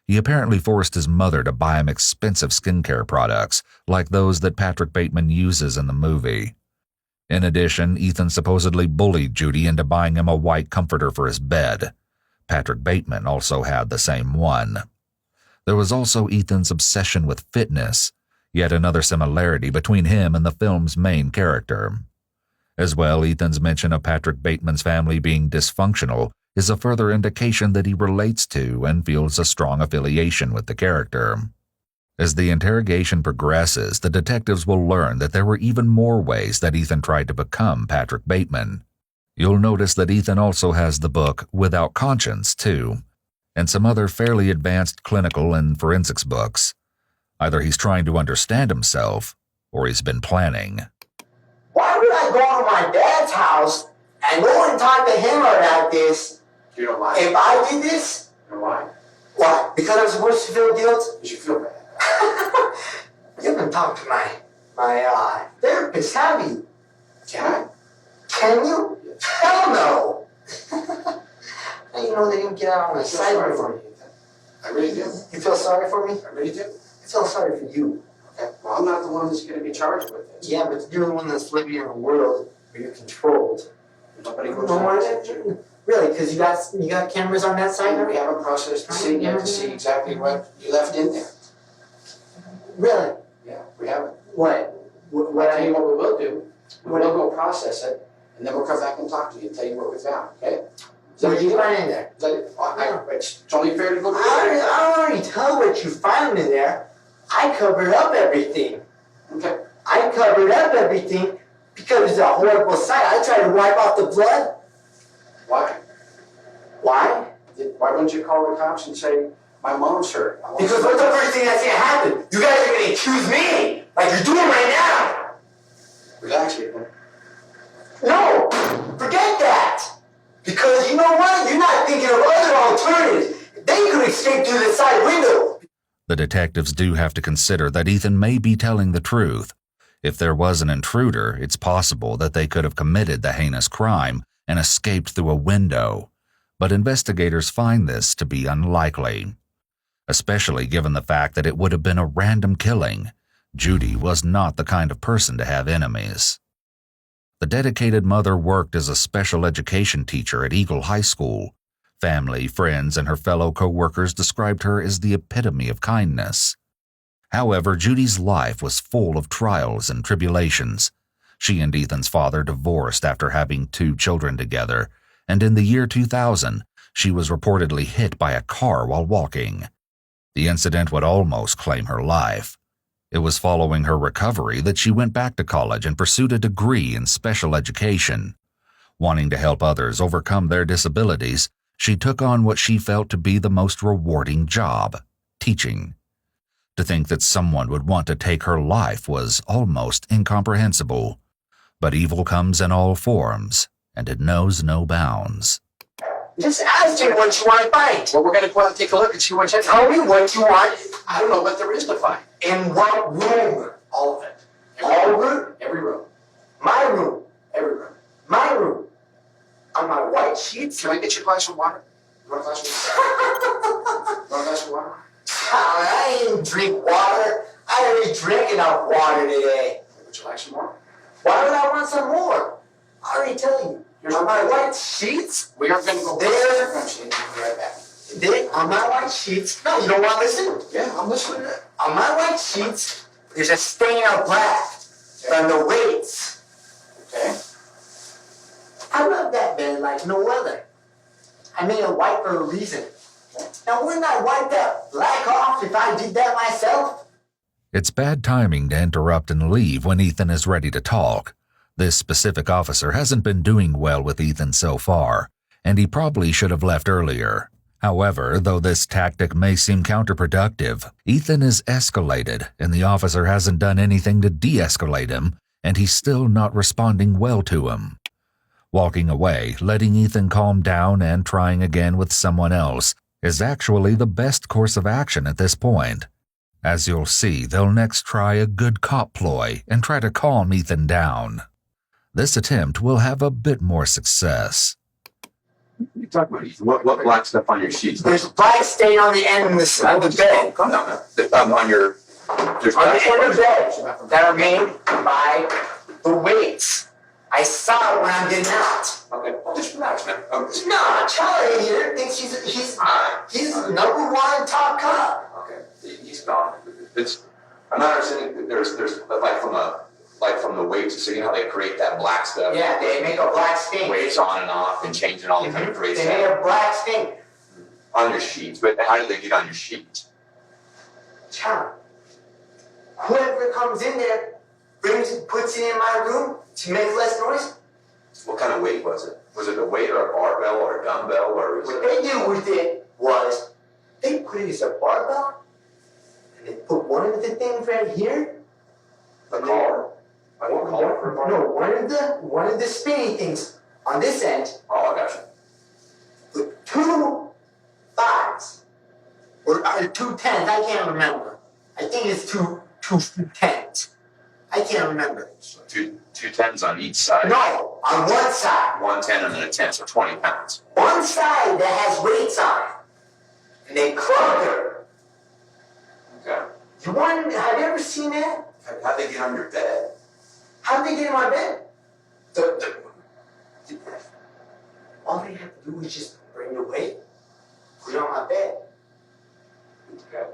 He apparently forced his mother to buy him expensive skincare products like those that Patrick Bateman uses in the movie. In addition, Ethan supposedly bullied Judy into buying him a white comforter for his bed. Patrick Bateman also had the same one. There was also Ethan's obsession with fitness, yet another similarity between him and the film's main character. As well, Ethan's mention of Patrick Bateman's family being dysfunctional is a further indication that he relates to and feels a strong affiliation with the character. As the interrogation progresses, the detectives will learn that there were even more ways that Ethan tried to become Patrick Bateman. You'll notice that Ethan also has the book Without Conscience, too, and some other fairly advanced clinical and forensics books. Either he's trying to understand himself, or he's been planning. Why would I go to my dad's house and go and talk to him about this? You know why? If I did this? You know why? Why? Because I'm supposed to feel guilt? Because you feel bad. You haven't talked to my therapist, have you? Can I? Can you? Hell no! How do you know they didn't get out on the I feel side sorry for for me? you, Ethan. I really do. You feel sorry for me? I really do. I feel sorry for you. Okay. Well, I'm not the one that's going to be charged with this. Yeah, but you're the one that's living in a world where you're controlled. Nobody goes No more out. really, because you got cameras on that side? We haven't processed the scene yet to see exactly what you left in there. Really? Yeah, we haven't. What? I'll tell you what we will do. We will go process it, and then we'll come back and talk to you and tell you what we found, okay? What did you find in there? It's only fair to go through it. I already tell what you found in there. I covered up everything. Okay. I covered up everything because it's a horrible sight. I tried to wipe off the blood. Why? Why? Why wouldn't you call the cops and say, my mom's hurt? Because what's the first thing that's gonna happen? You guys are gonna accuse me, like you're doing right now. Relax, Ethan. No, forget that. Because you know what? You're not thinking of other alternatives. They could escape through the side window. The detectives do have to consider that Ethan may be telling the truth. If there was an intruder, it's possible that they could have committed the heinous crime and escaped through a window. But investigators find this to be unlikely, especially given the fact that it would have been a random killing. Judy was not the kind of person to have enemies. The dedicated mother worked as a special education teacher at Eagle High School. Family, friends, and her fellow co-workers described her as the epitome of kindness. However, Judy's life was full of trials and tribulations. She and Ethan's father divorced after having 2 children together, and in the year 2000, she was reportedly hit by a car while walking. The incident would almost claim her life. It was following her recovery that she went back to college and pursued a degree in special education. Wanting to help others overcome their disabilities, she took on what she felt to be the most rewarding job, teaching. To think that someone would want to take her life was almost incomprehensible. But evil comes in all forms, and it knows no bounds. Just ask me what you want to find. Well, we're going to go out and take a look and see what's in Tell me what you want. I don't know what there is to find. In what room? All of it. All room? Every room. My room. Every room. My room. On my white sheets? Can I get you a glass of water? You want a glass of water? You want a glass of water? I didn't drink water. I already drank enough water today. Would you like some more? Why would I want some more? I already tell you. On my white sheets? We are going to go there. I'm seeing you right back. There, on my white sheets. No, you don't want to listen? Yeah, I'm listening. On my white sheets, there's a stain of black from the weights. Okay. I love that bed like no other. I made it white for a reason. Now, wouldn't I wipe that black off if I did that myself? It's bad timing to interrupt and leave when Ethan is ready to talk. This specific officer hasn't been doing well with Ethan so far, and he probably should have left earlier. However, though this tactic may seem counterproductive, Ethan is escalated, and the officer hasn't done anything to de-escalate him, and he's still not responding well to him. Walking away, letting Ethan calm down and trying again with someone else is actually the best course of action at this point. As you'll see, they'll next try a good cop ploy and try to calm Ethan down. This attempt will have a bit more success. You talk about Ethan. What black stuff on your sheets? There's a black stain on the end of the bed. Calm down, man. On your... There's On the end of the bed that are made by the weights. I saw it when I'm getting out. Okay, well, just relax, man. No, Charlie here thinks he's number one top cop. Okay, he's gone. I'm not understanding. There's like from the weights. So you know how they create that black stuff. Yeah, they make a black stain. Weights on and off and changing all the kind of crazy They made a black stain. on your sheets. But how did they get on your sheets? Charlie, whoever comes in there puts it in my room to make less noise. What kind of weight was it? Was it a weight or a barbell or a dumbbell or? What they did with it was they put it as a barbell and they put one of the things right here. A collar? I won't call it for a barbell. No, one of the spinny things on this end. Oh, I got you. With 2 5s or 2 10s. I can't remember. I think it's two 10s. I can't remember. So two 10s on each side. No, on one side. 1 10 and then a 10, so 20 pounds. One side that has weights on it. And they club her. Okay. Have you ever seen that? How'd they get on your bed? How did they get in my bed? All they have to do is just bring the weight, put it on my bed. Okay.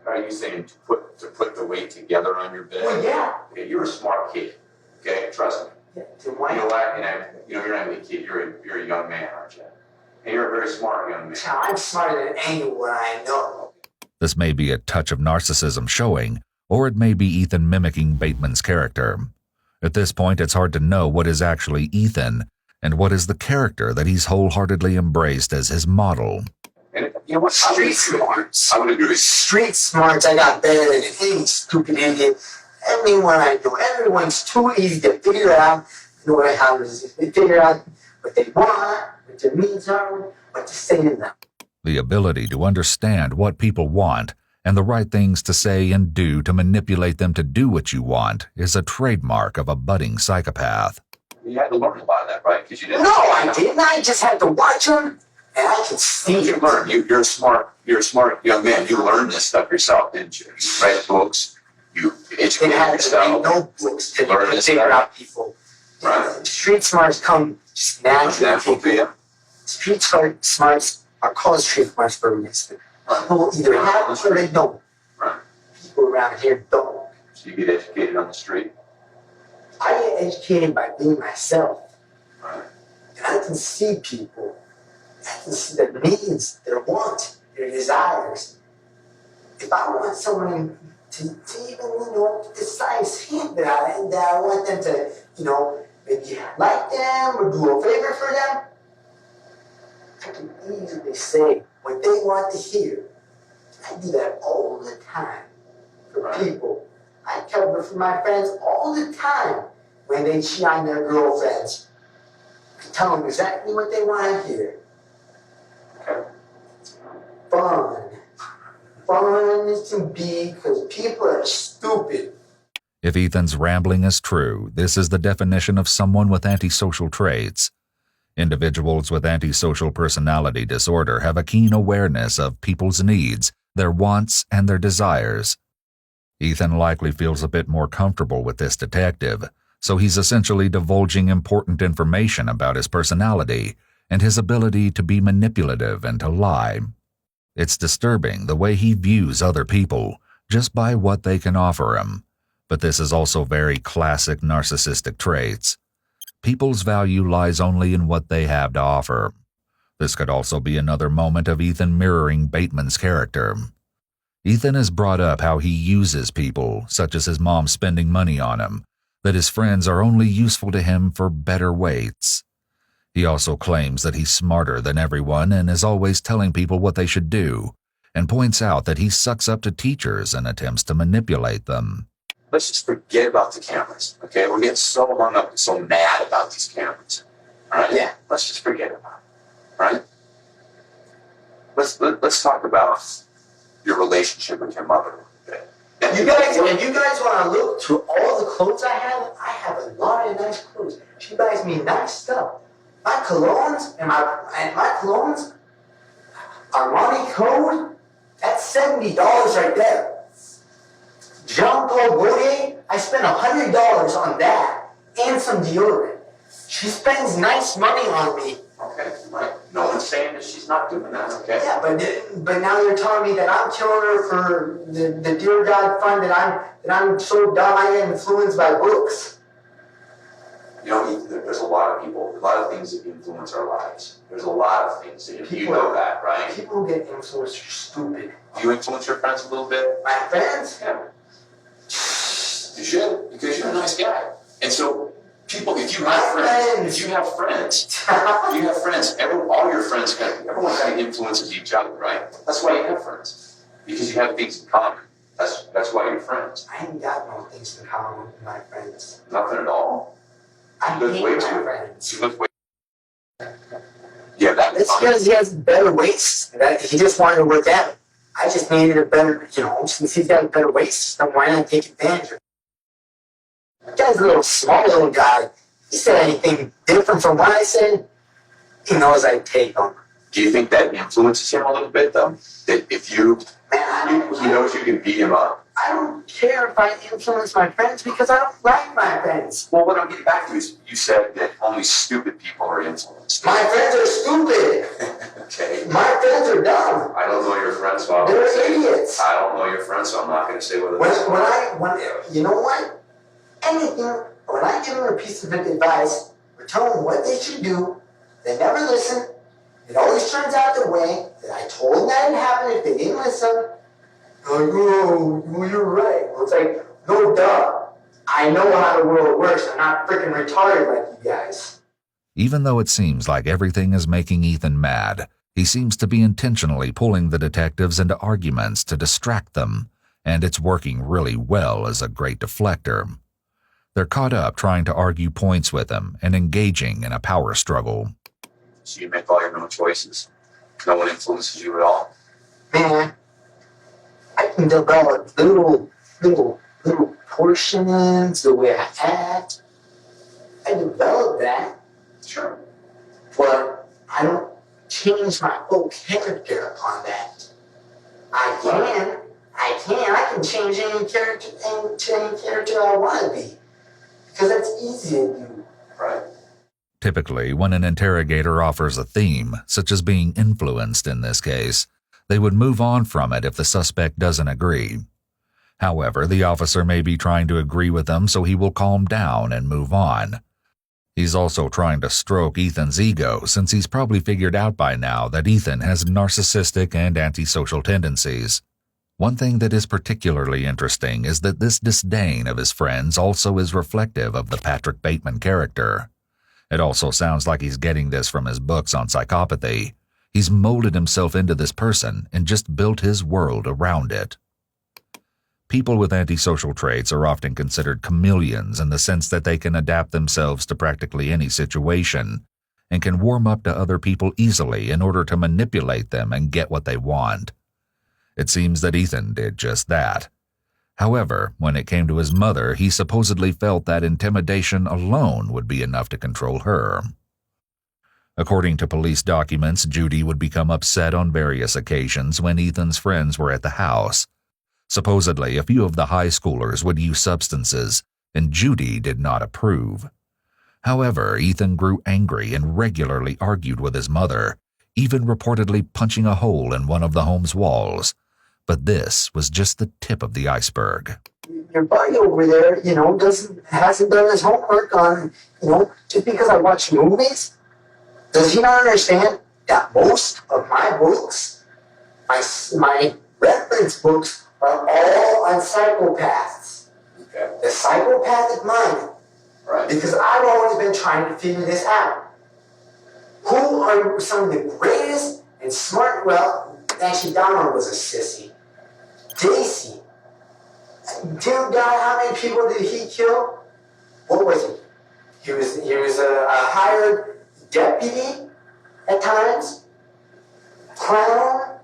Are you saying to put the weight together on your bed? Well, yeah. Okay, you're a smart kid. Okay, trust me. Yeah. Then why You know not? what? You're not even a kid. You're a young man, aren't you? And you're a very smart young man. I'm smarter than anyone I know. This may be a touch of narcissism showing, or it may be Ethan mimicking Bateman's character. At this point, it's hard to know what is actually Ethan and what is the character that he's wholeheartedly embraced as his model. And you know what? Street smarts. I would agree with you. Street smarts, I got better than any stupid idiot. Everyone I know, everyone's too easy to figure out. You know how they figure out what they want, what their needs are, what to say to them. The ability to understand what people want and the right things to say and do to manipulate them to do what you want is a trademark of a budding psychopath. You had to learn a lot of that, right? Because you didn't. No, I didn't. I just had to watch them, and I could see You it. learned. You're a smart young man. You learned this stuff yourself, didn't you? You read books. You They educated had to yourself. read notebooks to Learn this figure stuff. out people. Right. Street smarts come just naturally. Natural to you. Street smarts are called street smarts for a reason. People either have it or they don't. Right. People around here don't. So you get educated on the street. I get educated by being myself. Right. And I can see people. I can see their needs, their wants, their desires. If I want someone to even, decide that I want them to, maybe like them or do a favor for them, I can easily say what they want to hear. I do that all the time for people. I cover for my friends all the time when they cheat on their girlfriends. I tell them exactly what they want to hear. Okay. Fun. Fun to be, because people are stupid. If Ethan's rambling is true, this is the definition of someone with antisocial traits. Individuals with antisocial personality disorder have a keen awareness of people's needs, their wants, and their desires. Ethan likely feels a bit more comfortable with this detective, so he's essentially divulging important information about his personality and his ability to be manipulative and to lie. It's disturbing the way he views other people just by what they can offer him, but this is also very classic narcissistic traits. People's value lies only in what they have to offer. This could also be another moment of Ethan mirroring Bateman's character. Ethan has brought up how he uses people, such as his mom spending money on him, that his friends are only useful to him for better weights. He also claims that he's smarter than everyone and is always telling people what they should do, and points out that he sucks up to teachers and attempts to manipulate them. Let's just forget about the cameras, okay? We're getting so hung up and so mad about these cameras, all right? Yeah. Let's just forget about it, all right? Let's talk about your relationship with your mother a little bit. If you guys want to look through all the clothes I have a lot of nice clothes. She buys me nice stuff. My colognes and my colognes, Armani Code, that's $70 right there. Jean Paul Gaultier, I spent $100 on that and some deodorant. She spends nice money on me. Okay, right. No one's saying that she's not doing that, okay? Yeah, but now you're telling me that I'm killing her for the Dear God fund, that I'm so dumb I get influenced by books. You know, there's a lot of people, a lot of things that influence our lives. There's a lot of things that you know that, right? People who get influenced are stupid. Do you influence your friends a little bit? My friends? Yeah. You should, because you're a nice guy. And so, people, if you have friends, all your friends, everyone kind of influences each other, right? That's why you have friends. Because you have things in common. That's why you're friends. I ain't got no things in common with my friends. Nothing at all. I hate my friends. You lift weights. Yeah, that's It's because he has better weights. He just wanted to work out. I just needed a better, since he's got a better weight system, why not take advantage of it? That guy's a little small little guy. He said anything different from what I said, he knows I'd take him. Do you think that influences him a little bit, though? That if he knows you can beat him up? I don't care if I influence my friends because I don't like my friends. Well, what I'm getting back to is you said that only stupid people are influenced. My friends are stupid. Okay. My friends are dumb. I don't know your friends, so I'm They're gonna say, idiots. I don't know your friends, so I'm not going to say whether You know what? When I give them a piece of advice or tell them what they should do, they never listen. It always turns out the way that I told them that it happened if they didn't listen. They're like, oh, you're right. Well, it's like, no, duh. I know how the world works. I'm not freaking retarded like you guys. Even though it seems like everything is making Ethan mad, he seems to be intentionally pulling the detectives into arguments to distract them, and it's working really well as a great deflector. They're caught up trying to argue points with him and engaging in a power struggle. So you make all your own choices. No one influences you at all. Man, I can develop little portions, the way I act. I develop that. Sure. But I don't change my whole character on that. I can change any character I want to be. Because that's easy to do. Right. Typically, when an interrogator offers a theme, such as being influenced in this case, they would move on from it if the suspect doesn't agree. However, the officer may be trying to agree with them, so he will calm down and move on. He's also trying to stroke Ethan's ego, since he's probably figured out by now that Ethan has narcissistic and antisocial tendencies. One thing that is particularly interesting is that this disdain of his friends also is reflective of the Patrick Bateman character. It also sounds like he's getting this from his books on psychopathy. He's molded himself into this person and just built his world around it. People with antisocial traits are often considered chameleons in the sense that they can adapt themselves to practically any situation and can warm up to other people easily in order to manipulate them and get what they want. It seems that Ethan did just that. However, when it came to his mother, he supposedly felt that intimidation alone would be enough to control her. According to police documents, Judy would become upset on various occasions when Ethan's friends were at the house. Supposedly, a few of the high schoolers would use substances, and Judy did not approve. However, Ethan grew angry and regularly argued with his mother, even reportedly punching a hole in one of the home's walls. But this was just the tip of the iceberg. Your buddy over there, hasn't done his homework on, just because I watch movies. Does he not understand that most of my books, my reference books, are all on psychopaths. Okay. The psychopathic mind. Right. Because I've always been trying to figure this out. Who are some of the greatest and smart? Well, actually, Donald was a sissy. Gacy. Dear God, how many people did he kill? What was he? He was a hired deputy at times. Clown.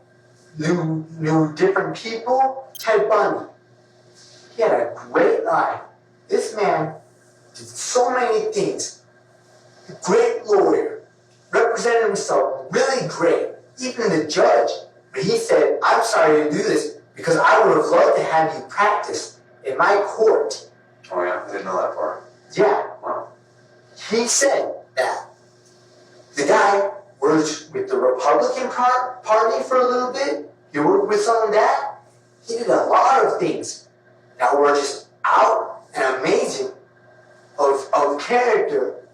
Knew different people. Ted Bundy. He had a great life. This man did so many things. Great lawyer. Represented himself really great. Even the judge. But he said, I'm sorry to do this because I would have loved to have you practice in my court. Oh yeah, I didn't know that part. Yeah. Wow. He said that. The guy worked with the Republican Party for a little bit. He worked with some of that. He did a lot of things that were just out and amazing of character.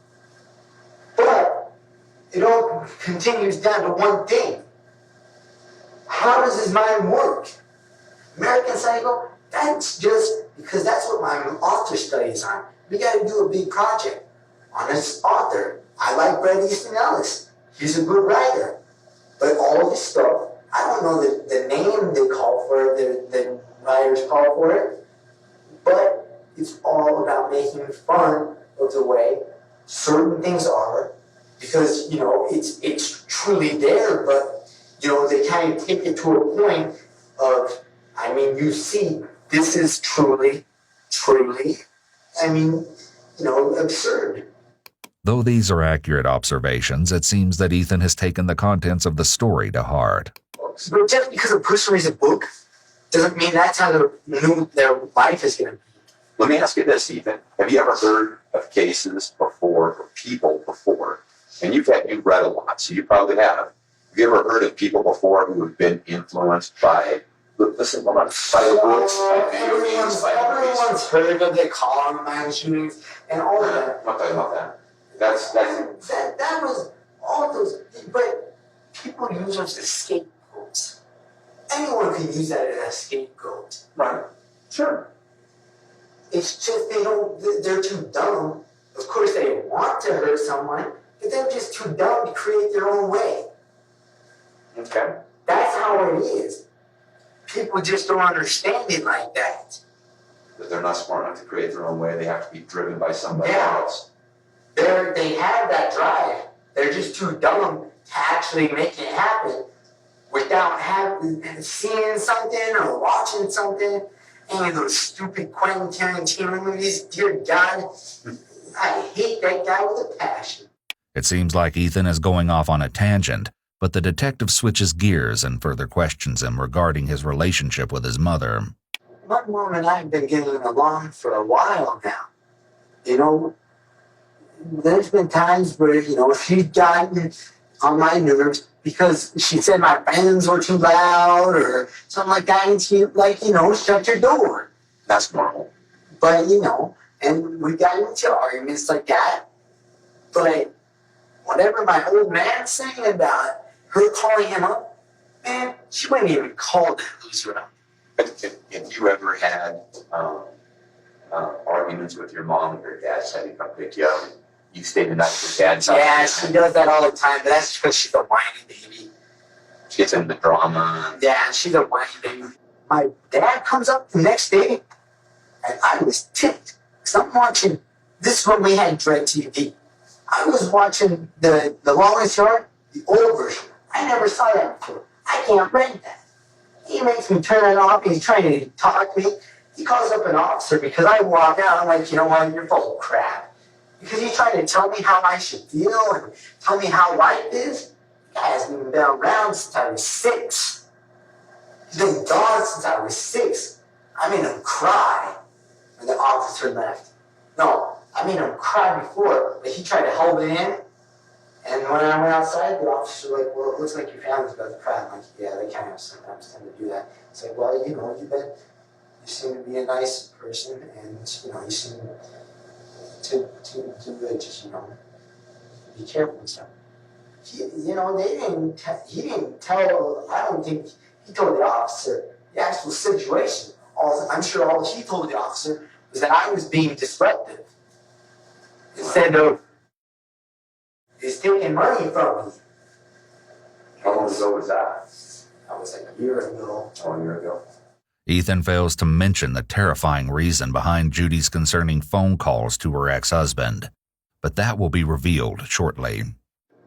But it all continues down to one thing. How does his mind work? American Psycho, that's just because that's what my author study is on. We got to do a big project on this author. I like Bret Easton Ellis. He's a good writer. But all this stuff, I don't know the name they call for it, the writers call for it, but it's all about making fun of the way certain things are, because, you know, it's truly there, but, you know, they kind of take it to a point of, I mean, you see, this is truly, I mean, you know, absurd. Though these are accurate observations, it seems that Ethan has taken the contents of the story to heart. But just because a person reads a book doesn't mean that's how their life is going to be. Let me ask you this, Ethan. Have you ever heard of cases before, or people before? And you've read a lot, so you probably have. Have you ever heard of people before who have been influenced by, listen, hold on, by the books, by video games, by movies? Everyone's heard of the Columbine shootings and all of that. I'm not talking about that. That was all those, but people use us as scapegoats. Anyone can use that as a scapegoat. Right. Sure. It's just they're too dumb. Of course they want to hurt someone, but they're just too dumb to create their own way. Okay. That's how it is. People just don't understand it like that. That they're not smart enough to create their own way. They have to be driven by somebody Yeah. else. They have that drive. They're just too dumb to actually make it happen without seeing something or watching something. Any of those stupid Quentin Tarantino movies, dear God, I hate that guy with a passion. It seems like Ethan is going off on a tangent, but the detective switches gears and further questions him regarding his relationship with his mother. My mom and I have been getting along for a while now. You know, there's been times where, you know, she's gotten on my nerves because she said my fans were too loud or something like that, and she, like, you know, shut your door. That's normal. But, you know, and we got into arguments like that. But whatever my old man's saying about her calling him up, man, she wouldn't even call that loser up. Have you ever had arguments with your mom and your dad had to come pick you up? You stayed the night with your dad's house? Yeah, she does that all the time, but that's because she's a whiny baby. She gets into the drama. Yeah, she's a whiny baby. My dad comes up the next day, and I was ticked. Because I'm watching, this is when we had DirecTV. I was watching the Longest Yard, the old version. I never saw that before. I can't rent that. He makes me turn it off. He's trying to talk to me. He calls up an officer because I walk out. I'm like, you know what? You're full of crap. Because he's trying to tell me how I should feel and tell me how life is. The guy hasn't even been around since I was 6. He's been gone since I was 6. I made him cry when the officer left. No, I made him cry before, but he tried to hold it in. And when I went outside, the officer was like, well, it looks like your family's about to cry. I'm like, yeah, they kind of sometimes tend to do that. It's like, well, you know, you seem to be a nice person, and, you know, you seem to just, you know, be careful and stuff. he didn't tell, I don't think he told the officer the actual situation. I'm sure all he told the officer was that I was being disruptive. Instead of he's taking money from me. How long ago was that? That was like a year ago. Oh, a year ago. Ethan fails to mention the terrifying reason behind Judy's concerning phone calls to her ex-husband, but that will be revealed shortly.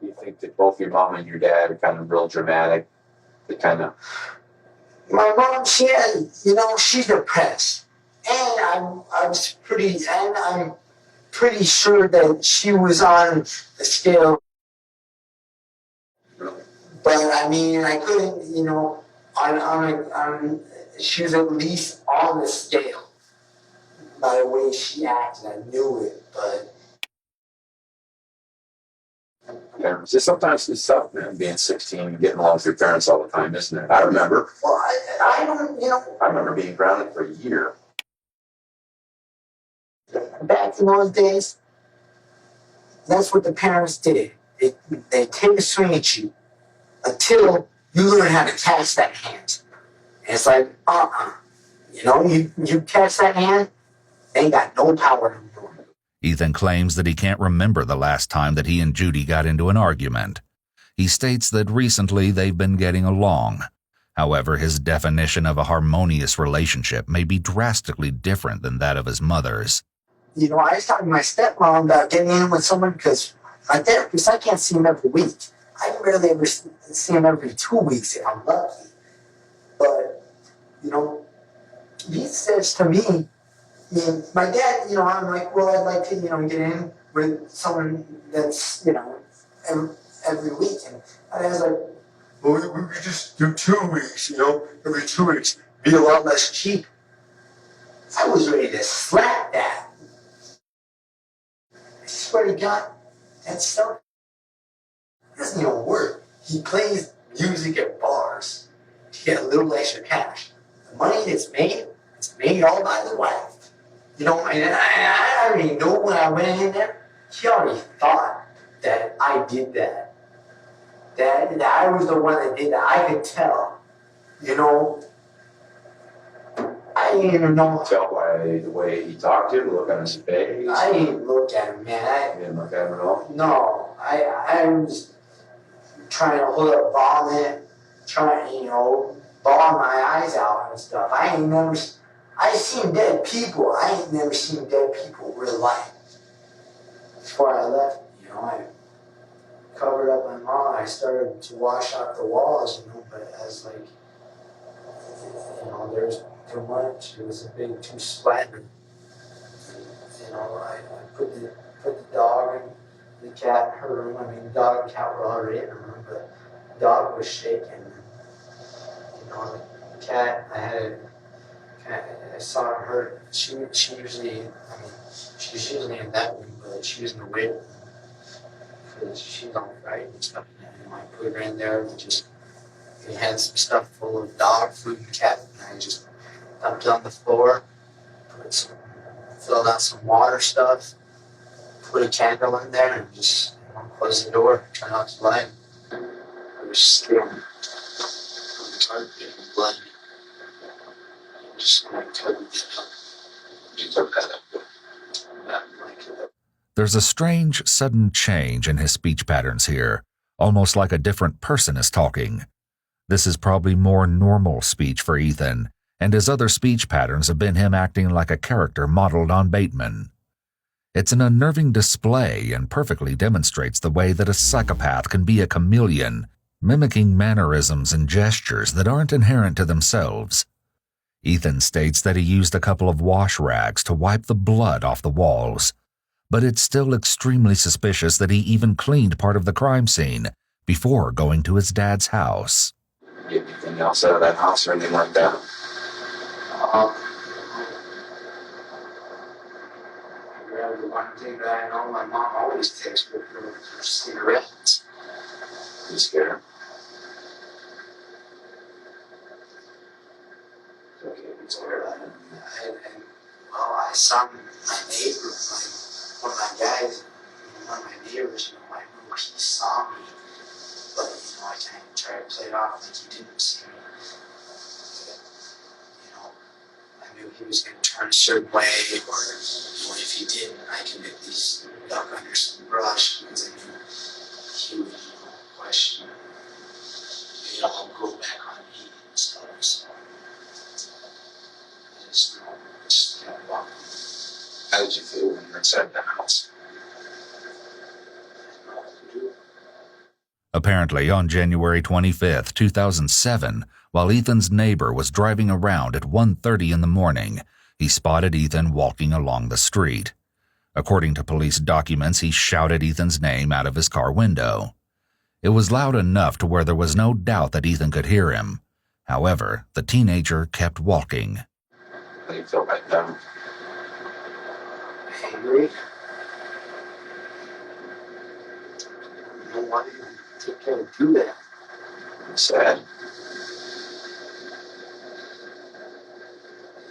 You think that both your mom and your dad are kind of real dramatic? They kind of... My mom, she's depressed. And I'm pretty sure that she was on the scale. But I mean, I couldn't, she was at least on the scale by the way she acted. I knew it, but. Parents. Sometimes it's tough, man, being 16 and getting along with your parents all the time, isn't it? I remember. Well, I don't, I remember being grounded for a year. Back in those days, that's what the parents did. They take a swing at you until you learn how to catch that hand. And it's like, you catch that hand, they ain't got no power anymore. Ethan claims that he can't remember the last time that he and Judy got into an argument. He states that recently they've been getting along. However, his definition of a harmonious relationship may be drastically different than that of his mother's. I was talking to my stepmom about getting in with someone because my therapist, I can't see him every week. I can barely ever see him every 2 weeks if I'm lucky. But, he says to me, my dad, I'm like, well, I'd like to, get in with someone that's, every week. And my dad's like, well, we could just do 2 weeks, every 2 weeks. Be a lot less cheap. I was ready to slap that. I swear to God, that stuff doesn't even work. He plays music at bars to get a little extra cash. The money that's made, it's made all by the wife. I already know when I went in there, he already thought that I did that. That I was the one that did that. I could tell. I didn't even know. Tell by the way he talked to you, the look on his face. I didn't look at him, man. You didn't look at him at all? No. I was trying to hold up vomit, bawling my eyes out and stuff. I seen dead people. I ain't never seen dead people in real life. Before I left, I covered up my mom. I started to wash out the walls, but as there's too much. It was a big too splatter. I put the dog and the cat in her room. I mean, the dog and cat were already in her room, but the dog was shaking. The cat, I saw her. She usually, she's usually in that room, but she was in the weight room because she's on fright and stuff. I put her in there and we had some stuff full of dog food and cat food, and I just dumped it on the floor, filled out some water stuff, put a candle in there, and just closed the door, turned off the light. I was still on the carpet and blood. Just covered it up. You took that up. There's a strange, sudden change in his speech patterns here, almost like a different person is talking. This is probably more normal speech for Ethan, and his other speech patterns have been him acting like a character modeled on Bateman. It's an unnerving display and perfectly demonstrates the way that a psychopath can be a chameleon, mimicking mannerisms and gestures that aren't inherent to themselves. Ethan states that he used a couple of wash rags to wipe the blood off the walls, but it's still extremely suspicious that he even cleaned part of the crime scene before going to his dad's house. Get anything else out of that house or anything like that? I grabbed the one thing that I know my mom always takes with her cigarettes. You scared? Okay, I'm scared. I saw my neighbor, one of my guys, one of my neighbors, my room, he saw me I kind of try to play it off like he didn't see me. I knew he was going to turn a certain way, or if he didn't, I can at least duck under some brush, because I knew he would question. It all go back on me and stuff. So I just kept walking. How did you feel when you were inside the house? Apparently, on January 25, 2007, while Ethan's neighbor was driving around at 1:30 in the morning, he spotted Ethan walking along the street. According to police documents, he shouted Ethan's name out of his car window. It was loud enough to where there was no doubt that Ethan could hear him. However, the teenager kept walking. How do you feel right now? Angry. I don't know why you take care to do that. Sad.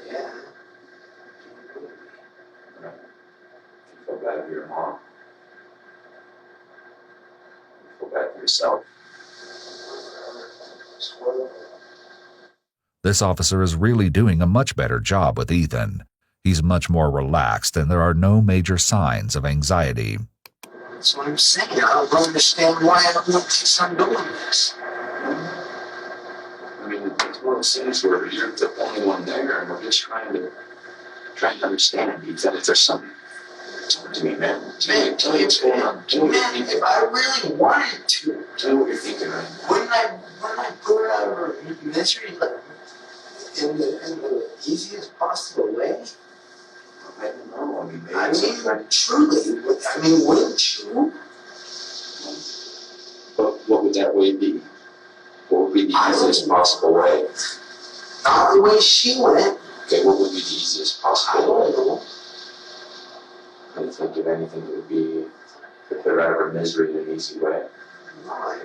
Yeah. You feel bad for your mom. You feel bad for yourself. This officer is really doing a much better job with Ethan. He's much more relaxed and there are no major signs of anxiety. That's what I'm saying. I don't understand why everyone keeps on doing this. I mean, it's one of those things where you're the only one there, and we're just trying to understand. Ethan, if there's something, talk to me, man. Man, Tell me what's going on. Tell me what you're man, thinking. if I really wanted to, Tell me what you're thinking right now. wouldn't I put her out of her misery in the easiest possible way? I don't know. I mean, maybe I it's mean, something. truly, wouldn't you? But what would that way be? What would be the easiest possible way? Not the way she went. Okay, what would be the easiest I possible way? don't know. I don't think of anything that would be to put her out of her misery in an easy way. No, I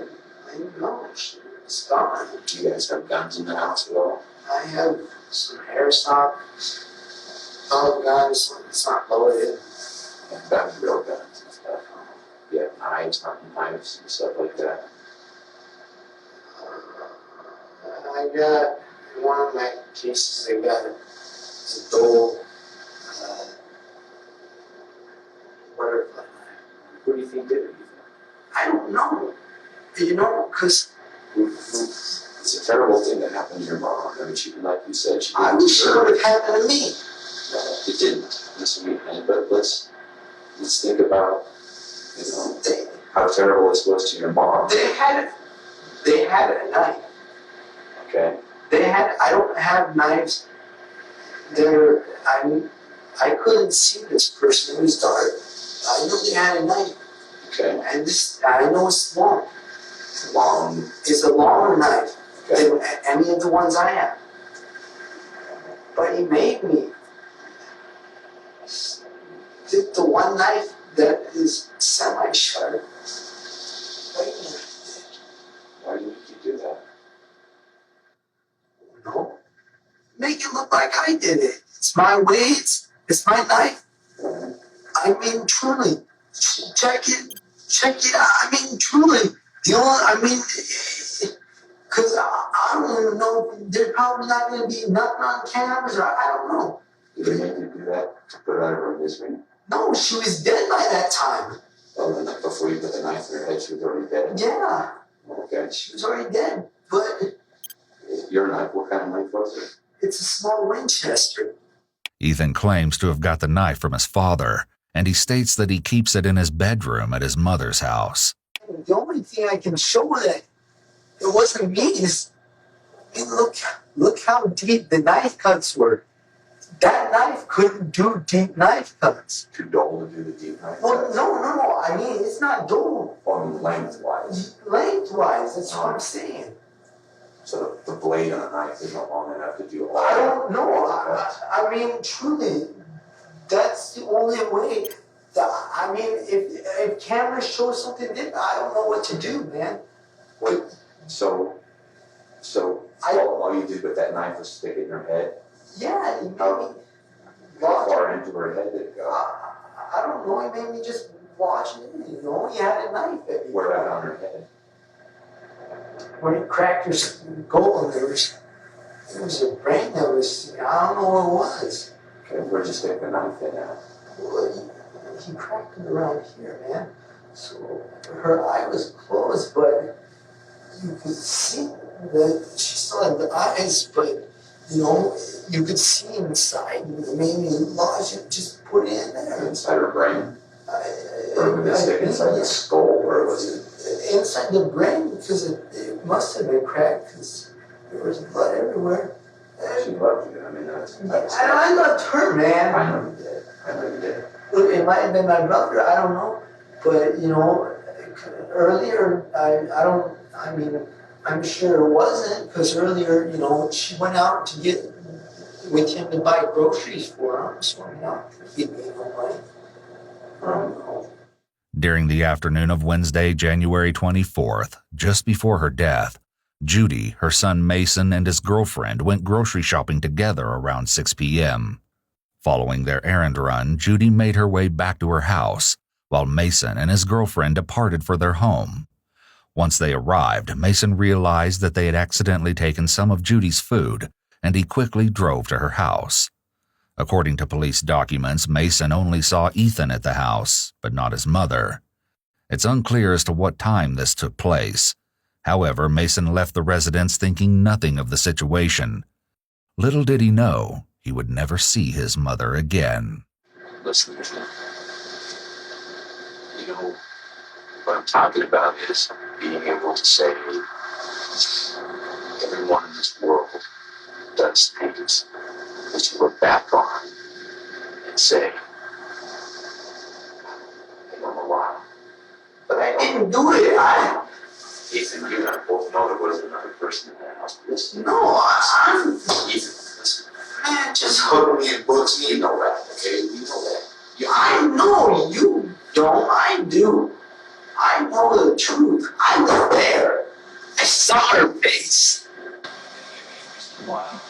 know. It's gone. Do you guys have guns in the house at all? I have some airsoft guns. It's not loaded. And guns, real guns and stuff. Yeah, knives, hunting knives and stuff like that. I got one of my cases. I got a Dole butterfly. Who do you think did it? I don't know. Because It's a terrible thing that happened to your mom. I mean, she, like you said, she I didn't wish it deserve would have happened to me. It didn't. But let's think about, how terrible this was to your mom. They had a knife. Okay. I don't have knives. I couldn't see this person. It was dark. I knew they had a knife. Okay. And I know it's long. It's a longer knife than any of the ones I have. But he made me take the one knife that is semi-sharp. Why do you think you do that? No. Make it look like I did it. It's my way. It's my knife. I mean, truly. Check it out. I mean, truly. Because I don't even know. They're probably not going to be nothing on cameras. Or I don't know. Did they make you do that to put her out of her misery? No, she was dead by that time. Oh, the night before you put the knife in her head, she was already dead? Yeah. Okay. She was already dead. But Your knife, what kind of knife was it? it's a small Winchester. Ethan claims to have got the knife from his father, and he states that he keeps it in his bedroom at his mother's house. The only thing I can show that it wasn't me is look how deep the knife cuts were. That knife couldn't do deep knife cuts. Too dull to do the deep knife? Well, no. I mean, it's not dull. On lengthwise. Lengthwise, that's what I'm saying. So the blade on a knife isn't long enough to do all I that. don't know. I mean, truly, that's the only way. I mean, if cameras show something different, I don't know what to do, man. Wait, so all you did with that knife was stick it in her head? Yeah, he made me. How far into her head did it go? I don't know. He made me just watch it. He had a knife. Where at on her head? where he cracked her skull, and there was a brain that was, I don't know what it was. Okay, where'd you stick the knife in at? Well, he cracked it around here, man. So her eye was closed, but you could see that she still had the eyes, but you could see inside. Maybe lodge it, just put it in there. Inside her brain? Or did it stick inside the skull, or was it? Inside the brain, because it must have been cracked, because there was blood everywhere. She loved you. I mean, that's I loved her, man. I know you did. I know you did. It might have been my brother, I don't know. But, earlier, I'm sure it wasn't, because earlier, she went out to get with him to buy groceries for him. So, he gave him money. I don't know. During the afternoon of Wednesday, January 24th, just before her death, Judy, her son Mason, and his girlfriend went grocery shopping together around 6 p.m. Following their errand run, Judy made her way back to her house, while Mason and his girlfriend departed for their home. Once they arrived, Mason realized that they had accidentally taken some of Judy's food, and he quickly drove to her house. According to police documents, Mason only saw Ethan at the house, but not his mother. It's unclear as to what time this took place. However, Mason left the residence thinking nothing of the situation. Little did he know he would never see his mother again. Listen, what I'm talking about is being able to say everyone in this world does things that you look back on and say, I know a lot. But I didn't do it. Ethan, you and I both know there was another person in that house. Listen. No, I'm... Ethan, listen. Man, just hook me and books me. You know that, okay? You know that. I know you don't. I do. I know the truth. I was there. I saw her face. Wow.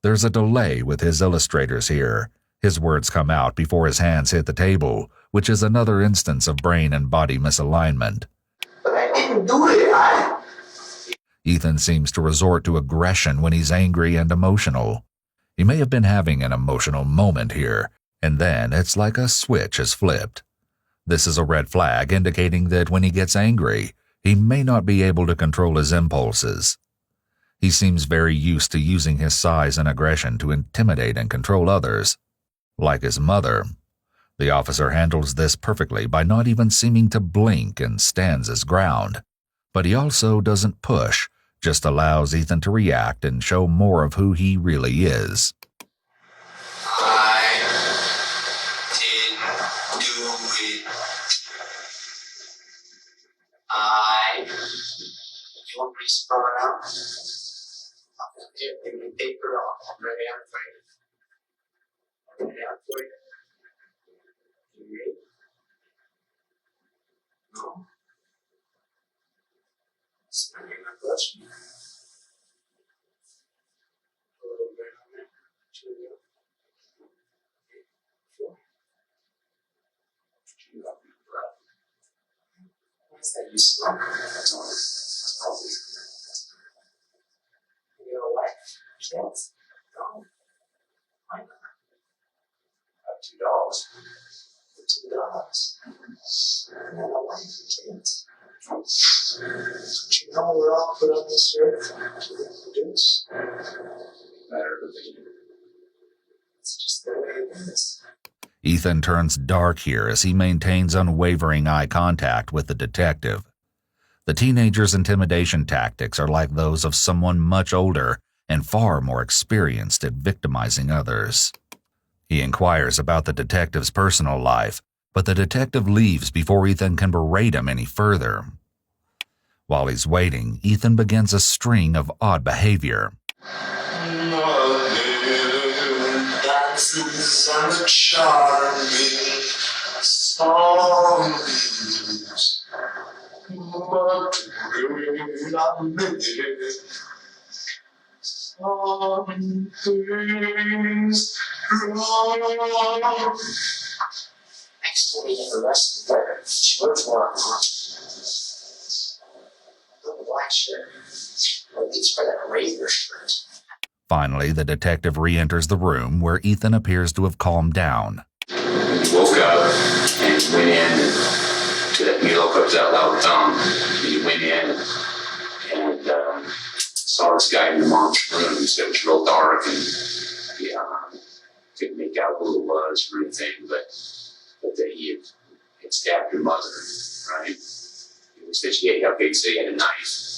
There's a delay with his illustrators here. His words come out before his hands hit the table, which is another instance of brain and body misalignment. But I didn't do it. Ethan seems to resort to aggression when he's angry and emotional. He may have been having an emotional moment here, and then it's like a switch is flipped. This is a red flag indicating that when he gets angry, he may not be able to control his impulses. He seems very used to using his size and aggression to intimidate and control others. Like his mother, the officer handles this perfectly by not even seeming to blink and stands his ground. But he also doesn't push, just allows Ethan to react and show more of who he really is. I didn't do it. You want me to spell it out? Give me paper off. I'm ready out for you. I'm ready out for you. You ready? No. It's not even a question. A little bit on there. 2 to go. 4. You got me, bro. What's that? You smoke? That's all. That's probably. You got a wife? Kids? No. Why not? $2. $2. I got a wife and kids. But you know we're all put on this earth to reproduce. Matter of opinion. It's just the way it is. Ethan turns dark here as he maintains unwavering eye contact with the detective. The teenager's intimidation tactics are like those of someone much older and far more experienced at victimizing others. He inquires about the detective's personal life, but the detective leaves before Ethan can berate him any further. While he's waiting, Ethan begins a string of odd behavior. No. Next to me in the rest of her, she looks more the black shirt. Or at least for that razor shirt. Finally, the detective re-enters the room where Ethan appears to have calmed down. He woke up and went in to that Milo Cooks Out Loud thumb. He went in and saw this guy in your mom's room. He said it was real dark and he couldn't make out who it was or anything, but that he had stabbed your mother, right? He said he had a knife.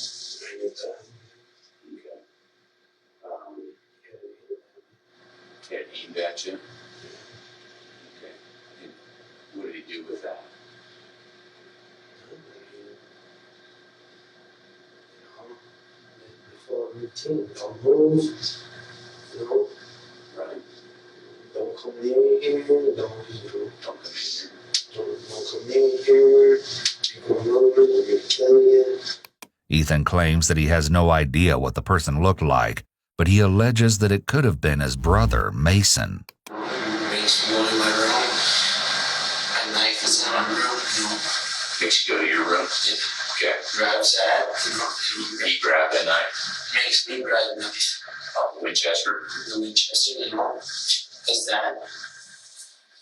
Had aimed at you? Okay. And what did he do with that? Before routine, don't move, Right. don't come near here, don't come near here, people move, we're gonna kill you. Ethan claims that he has no idea what the person looked like, but he alleges that it could have been his brother, Mason. Mason going in my room, my knife is in my room, Makes you go to your room? Yeah. Okay. Grabs that, He grabbed that knife. makes me grab the knife. Winchester. The Winchester, does that.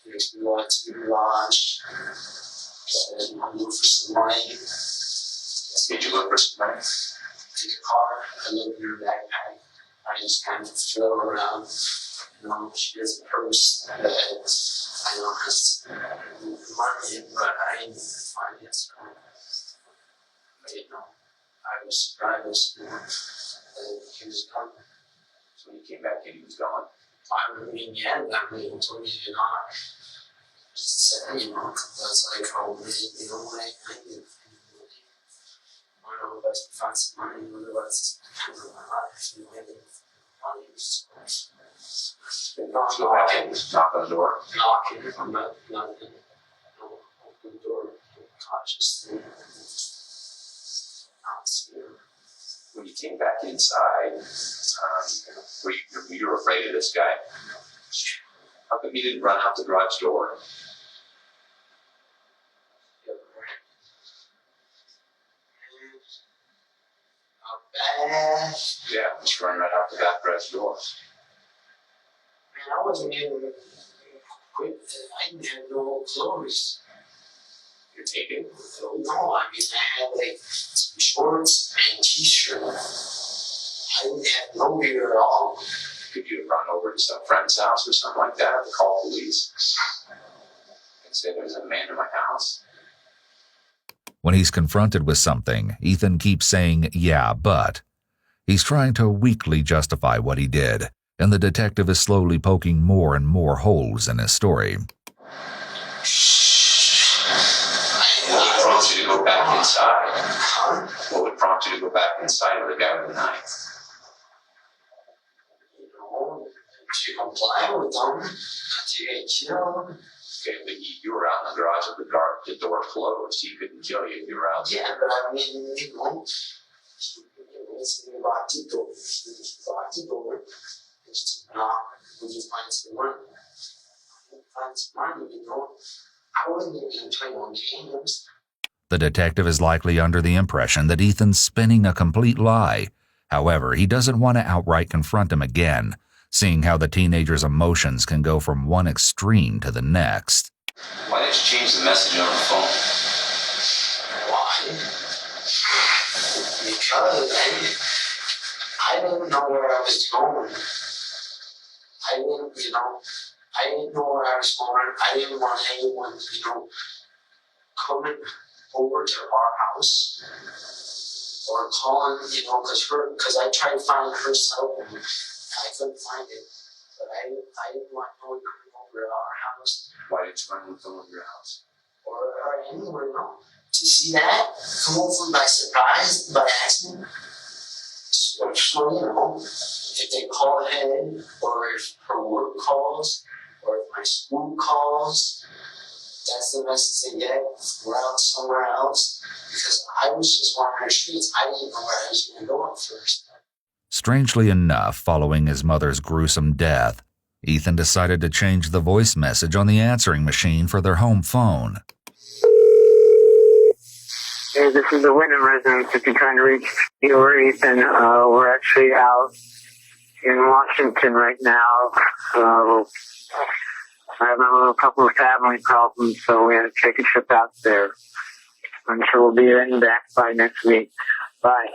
Makes me want to launch. Says, I'm looking for some money. Did you look for some money? Take a car, I look in her backpack. I just kind of feel around. She has a purse that I know has money, but I didn't find it. So, I was surprised that he was gone. So when he came back in, he was gone. I mean, yeah, that really told me to not. Just said, that's like, oh, man, I didn't I don't know if I can find some money, otherwise, I don't know how to do anything. Knock on the door. Knocking, I'm not open the door cautiously. Not see her. When you came back inside, were you were afraid of this guy? How come you didn't run out the garage door? Not bad. Yeah, just run right out the back garage door. Man, I wasn't even equipped. I didn't have no clothes. You're taking? No, I mean, I had like some shorts and t-shirt. I didn't have no gear at all. Could you have run over to some friend's house or something like that to call police and say there's a man in my house? When he's confronted with something, Ethan keeps saying, yeah, but. He's trying to weakly justify what he did, and the detective is slowly poking more and more holes in his story. What would prompt you to go back inside? Huh? What would prompt you to go back inside with the guy with the knife? To comply with them, to get killed. Okay, but you were out in the garage with the door closed. He couldn't kill you if you were out there. Yeah, but I mean, it's locked the door. Locked the door. Just knock. We just find some money. Find some money, I wasn't even playing on games. The detective is likely under the impression that Ethan's spinning a complete lie. However, he doesn't want to outright confront him again, seeing how the teenager's emotions can go from one extreme to the next. Why didn't you change the message on the phone? Why? Because I didn't know where I was going. I didn't know where I was going. I didn't want anyone, coming over to our house or calling, because I tried to find her cell phone. I couldn't find it, but I didn't want no one coming over to our house. Why didn't you run with them in your house? Or anywhere, no. To see that, come over by surprise, by accident. So, if they call ahead, or if her work calls, or if my school calls, that's the message they get. We're out somewhere else. Because I was just wandering the streets. I didn't know where I was going to go at first. Strangely enough, following his mother's gruesome death, Ethan decided to change the voice message on the answering machine for their home phone. Hey, this is the Wyndham residence. If you're trying to reach you or Ethan, we're actually out in Washington right now. I'm having a couple of family problems, so we had to take a trip out there. I'm sure we'll be in back by next week. Bye.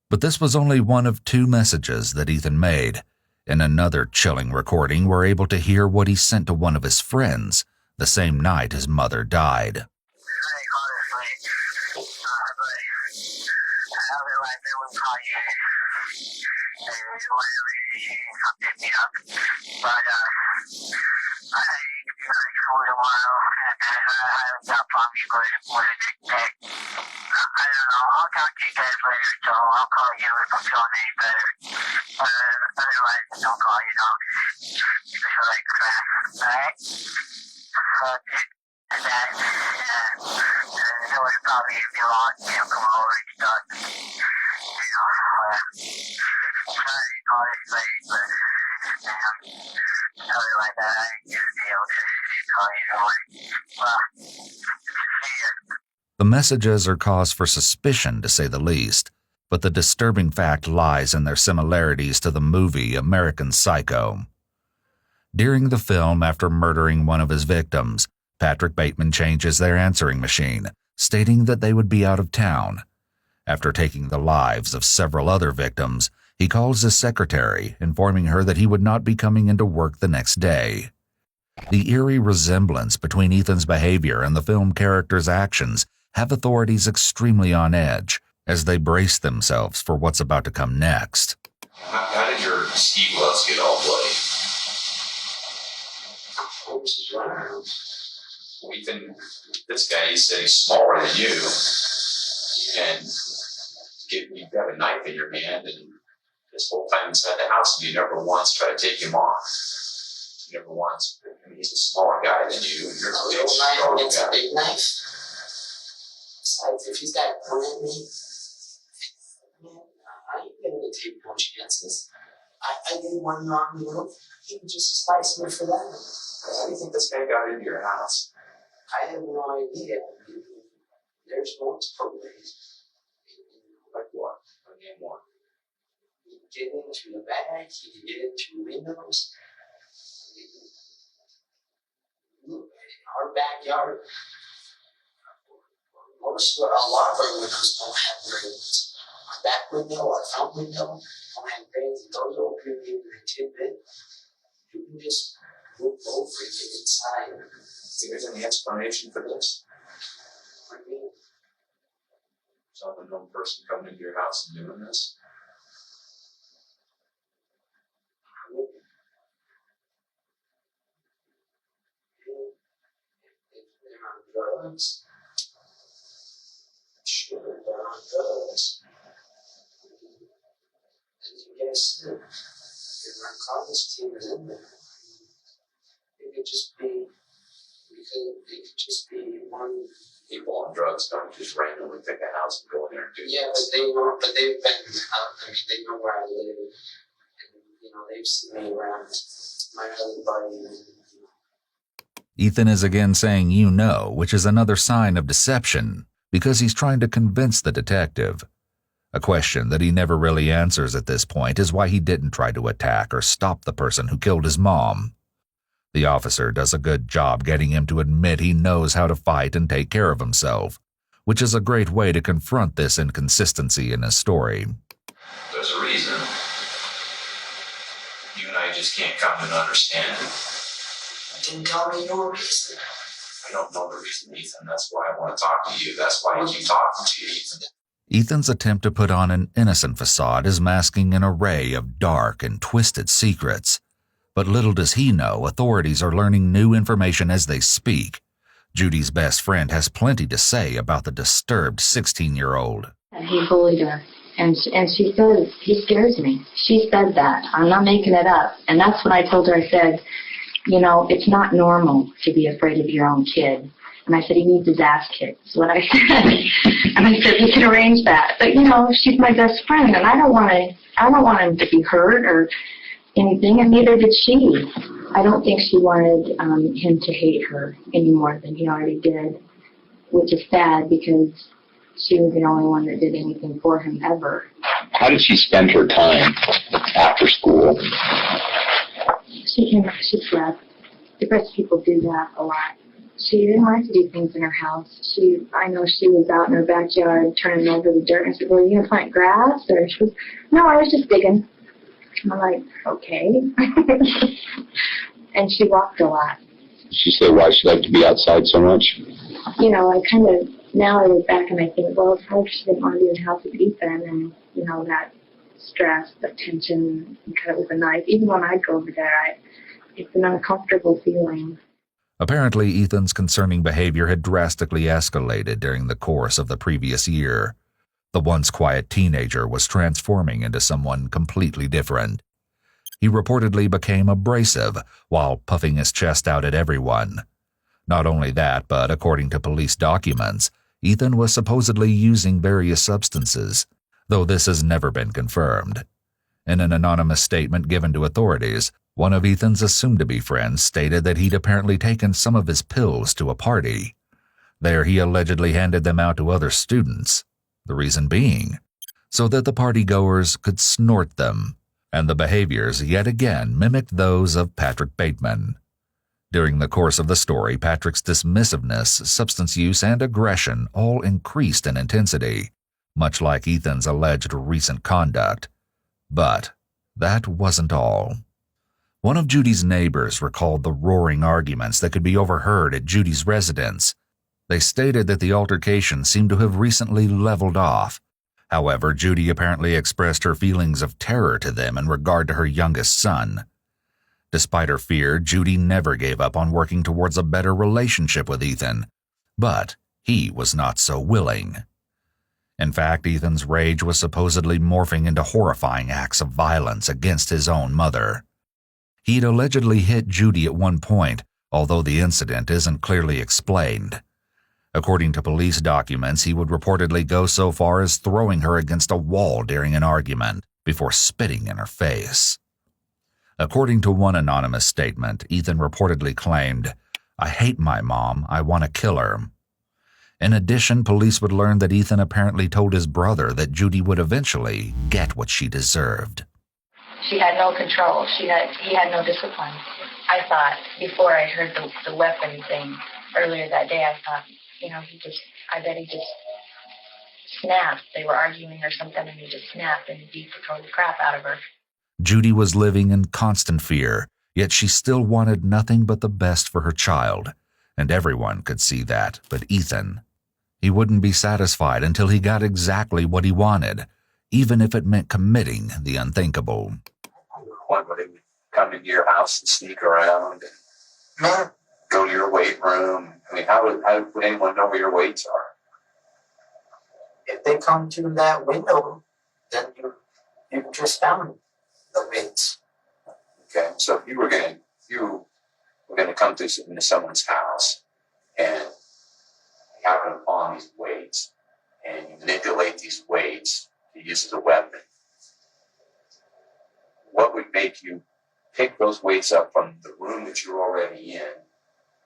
But this was only one of 2 messages that Ethan made. In another chilling recording, we're able to hear what he sent to one of his friends the same night his mother died. I'll talk to you guys later, so I'll call you if I'm feeling any better. Otherwise, don't call you, don't. You feel like crap, alright? And that, it was probably if you want to come over and stuff. Sorry to call this late, but, otherwise, I ain't gonna be able to call you no more. Well, see ya. The messages are cause for suspicion, to say the least, but the disturbing fact lies in their similarities to the movie American Psycho. During the film, after murdering one of his victims, Patrick Bateman changes their answering machine, stating that they would be out of town. After taking the lives of several other victims, he calls his secretary, informing her that he would not be coming into work the next day. The eerie resemblance between Ethan's behavior and the film character's actions have authorities extremely on edge as they brace themselves for what's about to come next. How did your ski gloves get all bloody? Ethan, this guy, he said he's smaller than you, and you've got a knife in your hand, and this whole time inside the house, and you never once try to take him off. You never once. I mean, he's a smaller guy than you, and you're a big, strong guy. It's a big knife. Besides, if he's got a gun at me, man, I ain't gonna take no chances. I did one wrong move, he can just slice me for that. How do you think this guy got into your house? I have no idea. There's multiple ways. Like what? Name one. He can get into the back, he can get into windows. Our backyard, a lot of our windows don't have grains. Our back window, our front window don't have grains. Those open maybe a tidbit. You can just move over and get inside. Think there's any explanation for this? What do you mean? Some unknown person coming into your house and doing this? If they're on drugs, sure, they're on drugs. As you guys said, your narcotics team is in there. It could just be one. People on drugs don't just randomly pick a house and go in there and do Yeah, this. they've been out. They know where I live, and they've seen me around my other buddy. Ethan is again saying which is another sign of deception, because he's trying to convince the detective. A question that he never really answers at this point is why he didn't try to attack or stop the person who killed his mom. The officer does a good job getting him to admit he knows how to fight and take care of himself, which is a great way to confront this inconsistency in his story. There's a reason. You and I just can't come to an understanding. Didn't tell me your reason. I don't know the reason, Ethan. That's why I want to talk to you. That's why I keep talking to you, Ethan. Ethan's attempt to put on an innocent facade is masking an array of dark and twisted secrets. But little does he know, authorities are learning new information as they speak. Judy's best friend has plenty to say about the disturbed 16-year-old. He bullied her, and she said, he scares me. She said that. I'm not making it up. And that's what I told her. I said, it's not normal to be afraid of your own kid. And I said, he needs his ass kicked, is what I said. And I said, we can arrange that. But, she's my best friend, and I don't want I don't want him to be hurt or anything, and neither did she. I don't think she wanted him to hate her any more than he already did, which is sad because she was the only one that did anything for him ever. How did she spend her time after school? She slept. Depressed people do that a lot. She didn't like to do things in her house. I know she was out in her backyard turning over the dirt, and I said, well, are you going to plant grass? Or she was, no, I was just digging. I'm like, okay. And she walked a lot. Did she say why she liked to be outside so much? You know, I kind of, now I look back and I think, well, it's probably she didn't want to be in the house with Ethan, and, you know, that stress, that tension, and cut it with a knife. Even when I go over there, it's an uncomfortable feeling. Apparently, Ethan's concerning behavior had drastically escalated during the course of the previous year. The once quiet teenager was transforming into someone completely different. He reportedly became abrasive while puffing his chest out at everyone. Not only that, but according to police documents, Ethan was supposedly using various substances, though this has never been confirmed. In an anonymous statement given to authorities, one of Ethan's assumed-to-be friends stated that he'd apparently taken some of his pills to a party. There he allegedly handed them out to other students, the reason being so that the partygoers could snort them, and the behaviors yet again mimicked those of Patrick Bateman. During the course of the story, Patrick's dismissiveness, substance use, and aggression all increased in intensity, much like Ethan's alleged recent conduct. But that wasn't all. One of Judy's neighbors recalled the roaring arguments that could be overheard at Judy's residence. They stated that the altercation seemed to have recently leveled off. However, Judy apparently expressed her feelings of terror to them in regard to her youngest son. Despite her fear, Judy never gave up on working towards a better relationship with Ethan, but he was not so willing. In fact, Ethan's rage was supposedly morphing into horrifying acts of violence against his own mother. He'd allegedly hit Judy at one point, although the incident isn't clearly explained. According to police documents, he would reportedly go so far as throwing her against a wall during an argument before spitting in her face. According to one anonymous statement, Ethan reportedly claimed, "I hate my mom, I want to kill her." In addition, police would learn that Ethan apparently told his brother that Judy would eventually get what she deserved. She had no control. He had no discipline. I thought, before I heard the weapon thing earlier that day, I thought, you know, I bet he just snapped. They were arguing or something, and he just snapped and beat the total crap out of her. Judy was living in constant fear, yet she still wanted nothing but the best for her child, and everyone could see that but Ethan. He wouldn't be satisfied until he got exactly what he wanted, even if it meant committing the unthinkable. One would come into your house and sneak around and go to your weight room. I mean, how would anyone know where your weights are? If they come to that window, then you just found the weights. Okay, so if you were going to come to into someone's house and you happen upon these weights and you manipulate these weights to use as a weapon, what would make you pick those weights up from the room that you're already in,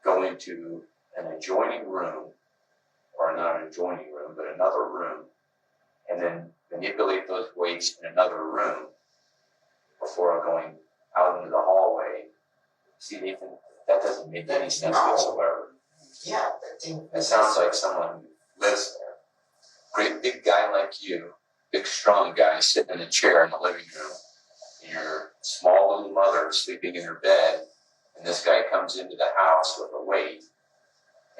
go into an adjoining room, or not an adjoining room, but another room, and then manipulate those weights in another room before going out into the hallway? See, Nathan, that doesn't make any sense whatsoever. Yeah, that sounds like someone who lives there. Great big guy like you, big strong guy sitting in a chair in the living room, your small little mother sleeping in her bed, and this guy comes into the house with a weight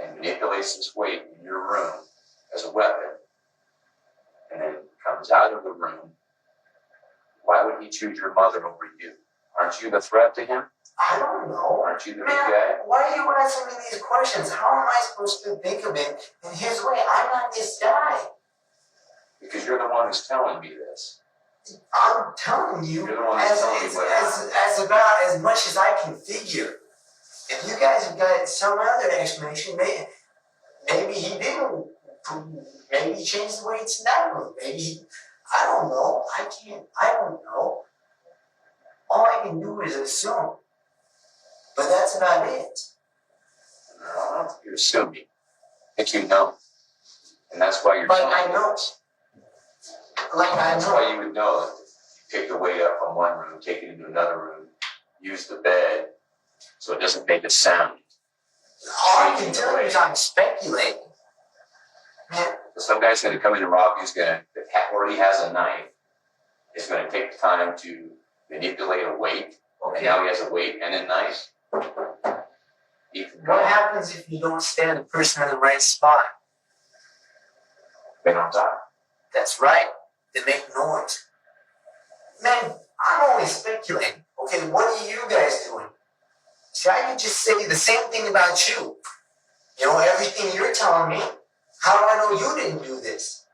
and manipulates this weight in your room as a weapon, and then comes out of the room. Why would he choose your mother over you? Aren't you the threat to him? I don't know. Aren't you the big guy? Why are you asking me these questions? How am I supposed to think of it in his way? I'm not this guy. Because you're the one who's telling me this. I'm telling you as about as much as I can figure. If you guys have got some other explanation, maybe he didn't. Maybe he changed the weights in that room. Maybe I don't know. I don't know. All I can do is assume. But that's not it. No, I don't think you're assuming. I think you know. And that's why you're But telling I me know. this. Like I That's why know. you would know that if you take the weight up from one room, take it into another room, use the bed so it doesn't make a sound. All I can tell you is I'm speculating. Man, Some guy's going to come in and rob you, who's going to, already has a knife, is going to take the time to manipulate a weight, and now he has a weight and a knife. what happens if you don't stand the person in the right spot? They don't die. That's right. They make noise. Man, I'm only speculating. Okay, what are you guys doing? See, I could just say the same thing about you. You know, everything you're telling me. How do I know you didn't do this?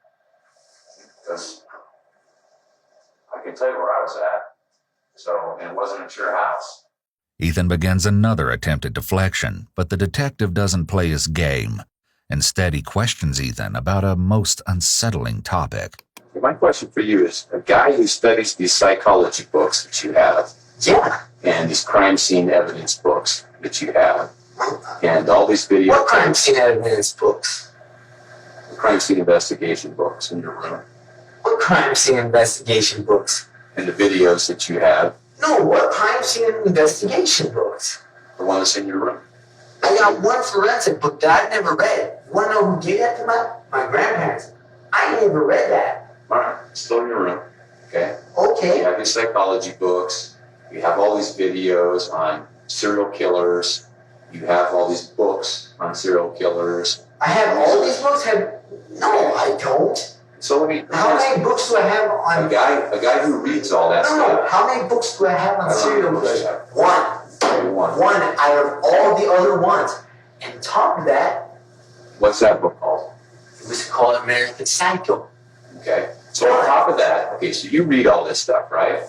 Because I can tell you where I was at. So, and it wasn't a sure house. Ethan begins another attempt at deflection, but the detective doesn't play his game. Instead, he questions Ethan about a most unsettling topic. My question for you is, a guy who studies these psychology books that you have, Yeah. and these crime scene evidence books that you have, and all these videos. What crime scene evidence books? Crime scene investigation books in your room, What crime scene investigation books? and the videos that you have, No, what crime scene investigation books? the one that's in your room. I got one forensic book that I've never read. You want to know who gave that to my grandparents? I never read that. All right, it's still in your room. Okay. Okay. You have these psychology books. You have all these videos on serial killers. You have all these books on serial killers. I have all these books. No, I don't. So let me. How many books do I have on? A guy who reads all that No, stuff. how many books do I have on I don't serial know. killers? One out of all the other ones. And top of that, What's that book called? it was called American Psycho. Okay. So on top of that, okay, so you read all this stuff, right?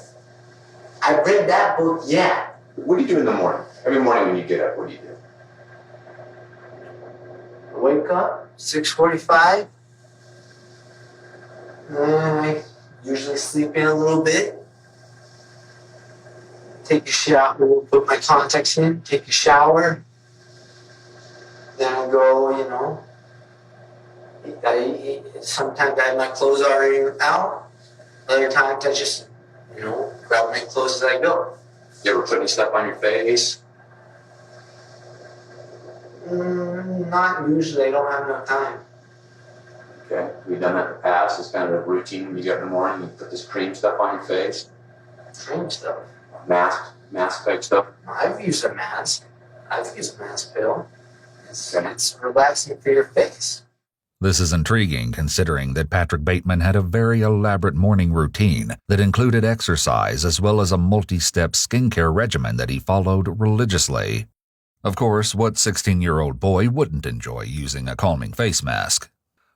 I read that book, yeah. What do you do in the morning? Every morning when you get up, what do you do? I wake up, 6:45. I usually sleep in a little bit. Take a shower, put my contacts in, take a shower. Then I go, you know. Sometimes I have my clothes already out. Other times I just, you know, grab my clothes as I go. You ever put any stuff on your face? Not usually. I don't have enough time. Okay. We've done that in the past. It's kind of a routine when you get up in the morning, you put this cream stuff on your face. Cream stuff. Mask type stuff. I've used a mask. I've used a mask pill. It's relaxing for your face. This is intriguing considering that Patrick Bateman had a very elaborate morning routine that included exercise as well as a multi-step skincare regimen that he followed religiously. Of course, what 16-year-old boy wouldn't enjoy using a calming face mask?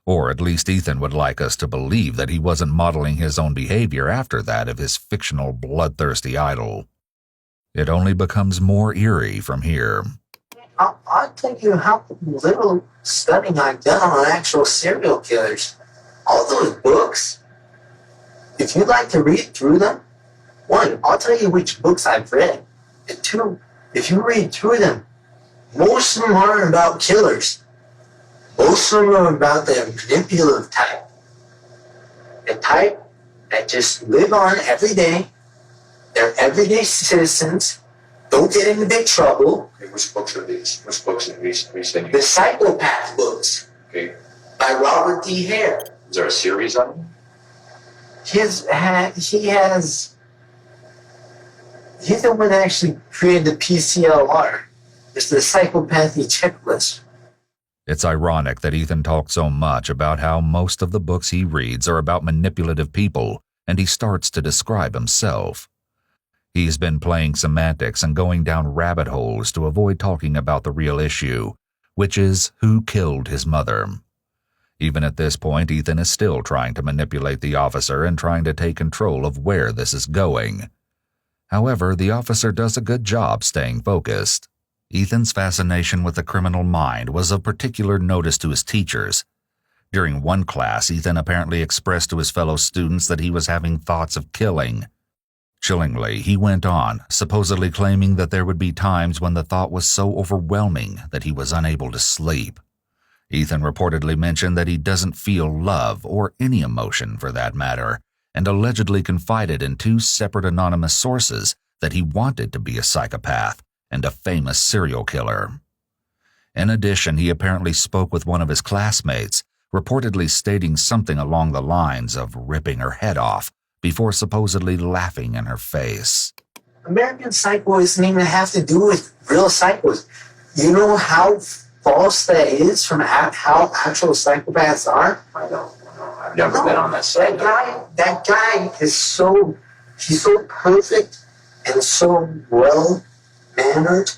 Or at least Ethan would like us to believe that he wasn't modeling his own behavior after that of his fictional bloodthirsty idol. It only becomes more eerie from here. I'll tell you how little studying I've done on actual serial killers. All those books, if you'd like to read through them, one, I'll tell you which books I've read. And two, if you read through them, most of them aren't about killers. Most of them are about the manipulative type. The type that just live on every day. They're everyday citizens. Don't get into big trouble. Okay, which books are these? Which books are these? The Psychopath books. Okay. By Robert D. Hare. Is there a series of them? He's the one that actually created the PCLR. It's the psychopathy checklist. It's ironic that Ethan talks so much about how most of the books he reads are about manipulative people, and he starts to describe himself. He's been playing semantics and going down rabbit holes to avoid talking about the real issue, which is who killed his mother. Even at this point, Ethan is still trying to manipulate the officer and trying to take control of where this is going. However, the officer does a good job staying focused. Ethan's fascination with the criminal mind was of particular notice to his teachers. During one class, Ethan apparently expressed to his fellow students that he was having thoughts of killing. Chillingly, he went on, supposedly claiming that there would be times when the thought was so overwhelming that he was unable to sleep. Ethan reportedly mentioned that he doesn't feel love or any emotion for that matter, and allegedly confided in 2 separate anonymous sources that he wanted to be a psychopath and a famous serial killer. In addition, he apparently spoke with one of his classmates, reportedly stating something along the lines of ripping her head off before supposedly laughing in her face. American Psycho doesn't even have to do with real psychos. You know how false that is from how actual psychopaths are? I don't know. I've never been on that side. That guy is he's so perfect and so well-mannered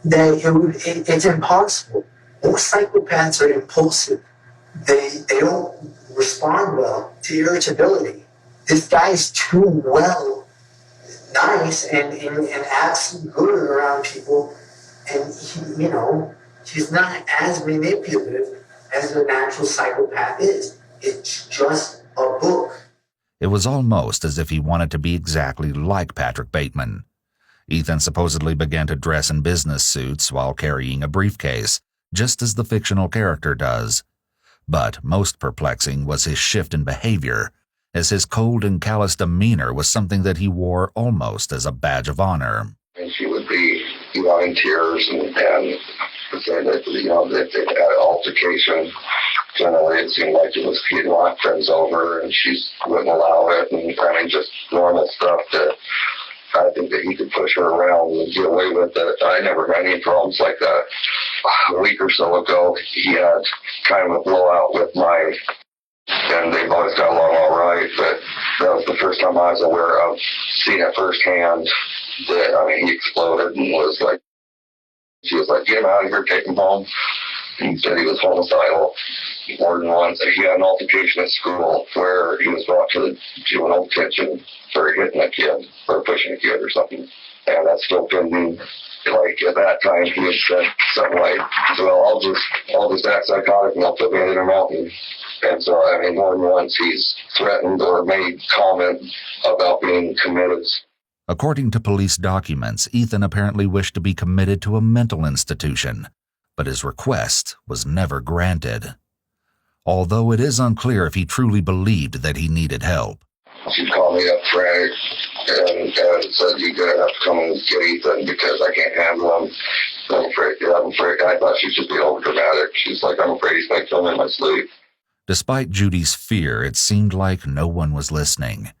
that it's impossible. Most psychopaths are impulsive. They don't respond well to irritability. This guy's too nice and acts good around people, and he's not as manipulative as an actual psychopath is. It's just a book. It was almost as if he wanted to be exactly like Patrick Bateman. Ethan supposedly began to dress in business suits while carrying a briefcase, just as the fictional character does. But most perplexing was his shift in behavior, as his cold and callous demeanor was something that he wore almost as a badge of honor. And she would be, in tears and say that, that they had an altercation. Generally, it seemed like it was he'd want friends over, and she wouldn't allow it, and just normal stuff that I think that he could push her around and get away with it. I never had any problems like that. A week or so ago, he had kind of a blowout with and they've always got along all right, but that was the first time I was aware of seeing it firsthand that, he exploded and she was like, get him out of here, take him home. And he said he was homicidal more than once. He had an altercation at school where he was brought to the juvenile detention for hitting a kid or pushing a kid or something. And that's still pending. At that time, he had said something like, well, I'll just act psychotic and I'll put me in a mountain. And so, more than once he's threatened or made comment about being committed. According to police documents, Ethan apparently wished to be committed to a mental institution, but his request was never granted. Although it is unclear if he truly believed that he needed help. She called me up frantic and said, you're going to have to come and get Ethan because I can't handle him. I'm afraid. I thought she should be overdramatic. She's like, I'm afraid he's going to kill me in my sleep. Despite Judy's fear, it seemed like no one was listening.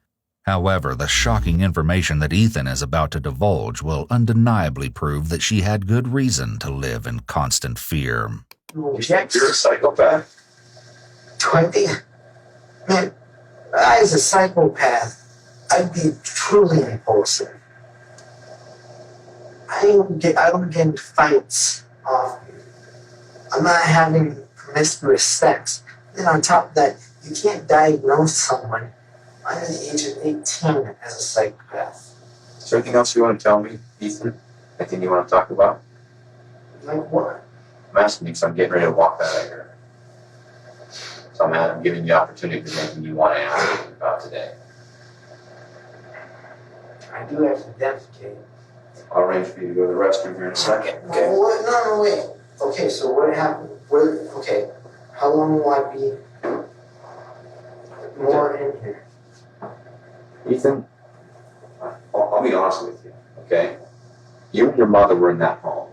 However, the shocking information that Ethan is about to divulge will undeniably prove that she had good reason to live in constant fear. You're a psychopath? 20? Man, as a psychopath, I'd be truly impulsive. I don't get into fights often. I'm not having promiscuous sex. And on top of that, you can't diagnose someone under the age of 18 as a psychopath. Is there anything else you want to tell me, Ethan? Anything you want to talk about? Like what? I'm asking you because I'm getting ready to walk out of here. So I'm giving you the opportunity to do anything you want to ask me about today. I do have to defecate. I'll arrange for you to go to the restroom here in a second. Okay? No, wait. Okay, so what happened? Okay, how long will I be more in here? Ethan, I'll be honest with you, okay? You and your mother were in that home,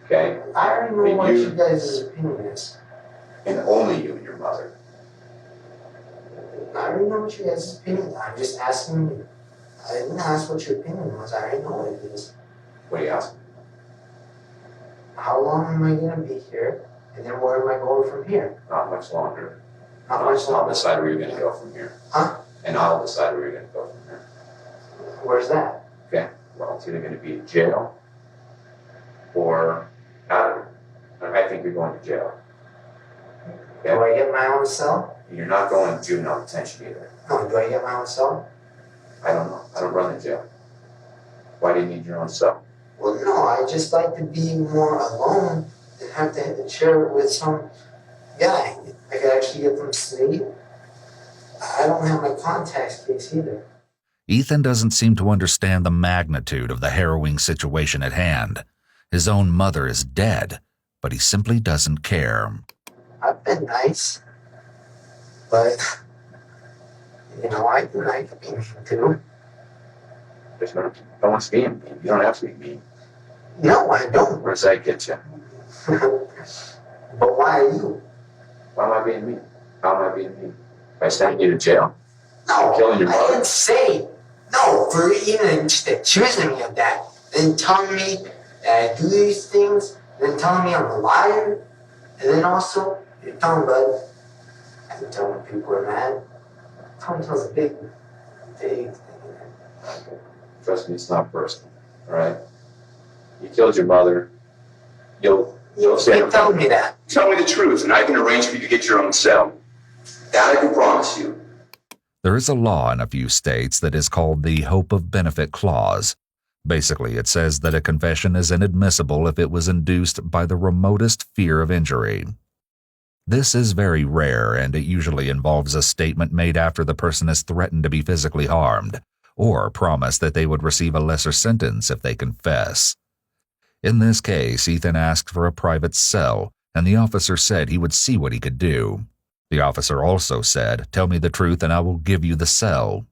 okay? I already know what you guys' opinion is. And only you and your mother. I already know what you guys' opinion is. I'm just asking you. I didn't ask what your opinion was. I already know what it is. What are you asking? How long am I going to be here? And then where am I going from here? Not much longer. Not much longer. I'll decide where you're going to go from here. Huh? And I'll decide where you're going to go from here. Where's that? Okay. Well, it's either going to be jail or out. I think you're going to jail. Okay? Do I get my own cell? You're not going to juvenile detention either. No, do I get my own cell? I don't know. I don't run the jail. Why do you need your own cell? Well, no, I just like to be more alone than have to share it with some Yeah, I could actually get them sleep. I don't have my contacts case either. Ethan doesn't seem to understand the magnitude of the harrowing situation at hand. His own mother is dead, but he simply doesn't care. I've been nice, but, I could be mean too. There's no one's being mean. You don't have to be mean. No, I don't. Where does that get you? But why are you? Why am I being mean? How am I being mean? If I send you to jail? No, Killing your I mother? didn't say. No, for even just accusing me of that. Then telling me that I do these things. Then telling me I'm a liar. And then also, you're telling bud. I can tell when people are mad. Tom tells a big thing. Trust me, it's not personal. All right? You killed your mother. You'll stand Keep up. telling me that. Tell me the truth, and I can arrange for you to get your own cell. That I can promise you. There is a law in a few states that is called the Hope of Benefit Clause. Basically, it says that a confession is inadmissible if it was induced by the remotest fear of injury. This is very rare, and it usually involves a statement made after the person is threatened to be physically harmed, or promised that they would receive a lesser sentence if they confess. In this case, Ethan asked for a private cell, and the officer said he would see what he could do. The officer also said, "Tell me the truth and I will give you the cell."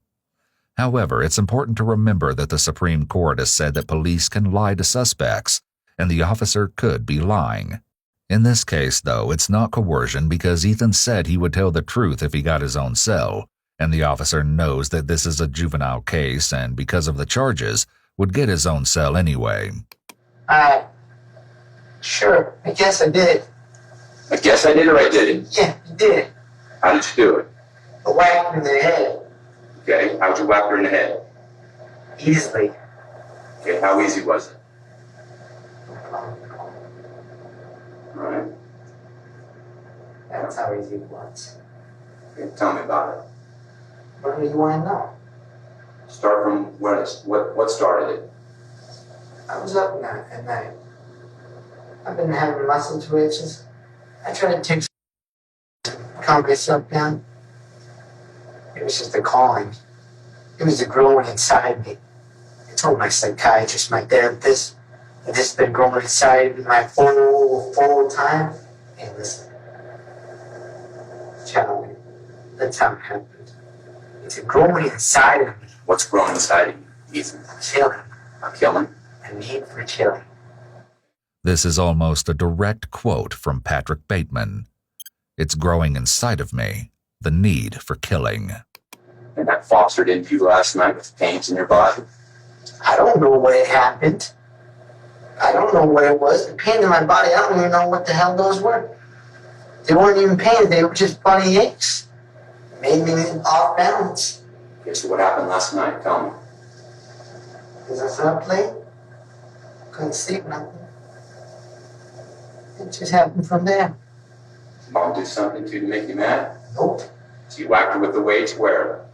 However, it's important to remember that the Supreme Court has said that police can lie to suspects, and the officer could be lying. In this case, though, it's not coercion because Ethan said he would tell the truth if he got his own cell, and the officer knows that this is a juvenile case and, because of the charges, would get his own cell anyway. Sure, I guess I did. I guess I did or I didn't. Yeah, you did. How did you do it? A whack in the head. Okay, how'd you whack her in the head? Easily. Okay, how easy was it? Alright, That's how easy it was. okay, tell me about it. What do you want to know? Start from what started it? I was up at night. I've been having muscle twitches. I tried to calm myself down. It was just a calling. It was a growing inside me. I told my psychiatrist, my therapist, that this has been growing inside me my full time. Hey, listen. Child, that's how it happened. It's a growing inside of me. What's growing inside of you, Ethan? Killing. A killing? A need for killing. This is almost a direct quote from Patrick Bateman. "It's growing inside of me, the need for killing." And that fostered into you last night with pains in your body? I don't know what happened. I don't know what it was. The pain in my body, I don't even know what the hell those were. They weren't even pain, they were just funny aches. Made me off balance. Okay, so what happened last night? Tell me. Because I slept late. Couldn't sleep nothing. It just happened from there. Mom do something to you to make you mad? Nope. So you whacked her with the weights where?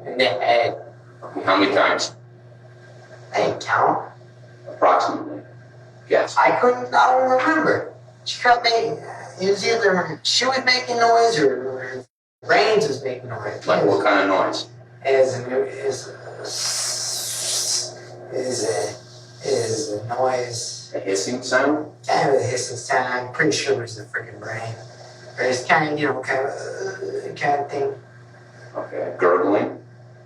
In the head. How many times? I didn't count. Approximately. Guess. I don't remember. She kept making, it was either she was making noise or her brains was making noise. Like what kind of noise? Is a noise. A hissing sound? Kind of a hissing sound. I'm pretty sure it was the freaking brain. Or it's kind of, kind of thing. Okay. Gurgling?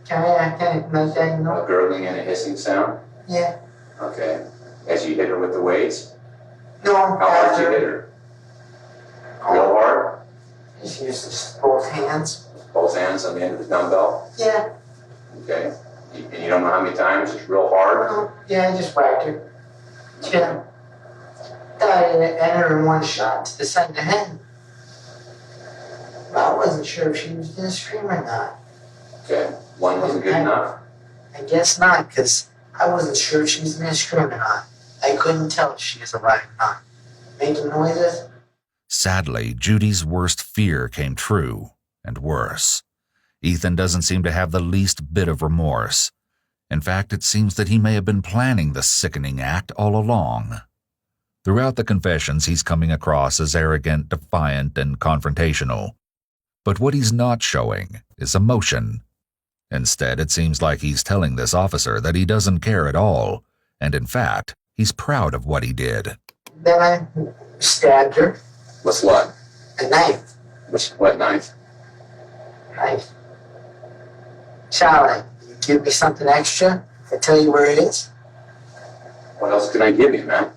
Kind of like that, A gurgling and a hissing sound? Yeah. Okay. As you hit her with the weights? No. How hard did you hit her? Real hard? She used just both hands. Both hands on the end of the dumbbell? Yeah. Okay. And you don't know how many times? Just real hard? Yeah, I just whacked her. Yeah. Thought I ended her in one shot to the side of the head. But I wasn't sure if she was going to scream or not. Okay. One wasn't good enough? I guess not, because I wasn't sure if she was going to scream or not. I couldn't tell if she was alive or not. Making noises? Sadly, Judy's worst fear came true, and worse. Ethan doesn't seem to have the least bit of remorse. In fact, it seems that he may have been planning the sickening act all along. Throughout the confessions, he's coming across as arrogant, defiant, and confrontational. But what he's not showing is emotion. Instead, it seems like he's telling this officer that he doesn't care at all, and in fact, he's proud of what he did. Then I stabbed her. With what? A knife. What knife? Knife. Charlie, you give me something extra? I tell you where it is? What else can I give you, man?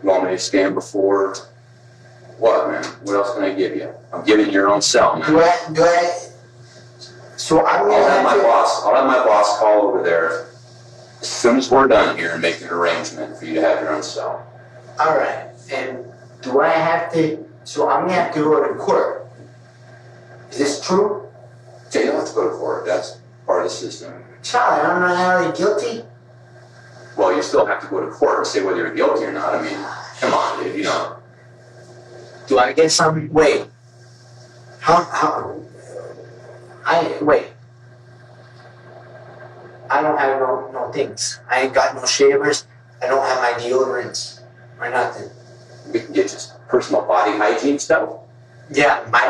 You want me to stand before... What, man? What else can I give you? I'm giving you your own cell, man. Do I... So I'm I'll have gonna my boss call over there as soon as we're done here and make an arrangement for you to have your own cell. Alright, and do I have to... So I'm gonna have to go to court. Is this true? Yeah, you don't have to go to court. That's part of the system. Charlie, I'm not already guilty? Well, you still have to go to court and say whether you're guilty or not. I mean, come on, dude, you know. Do I get some... Wait. Wait. I don't have no things. I ain't got no shavers. I don't have my deodorants. Or nothing. We can get just personal body hygiene stuff. Yeah, my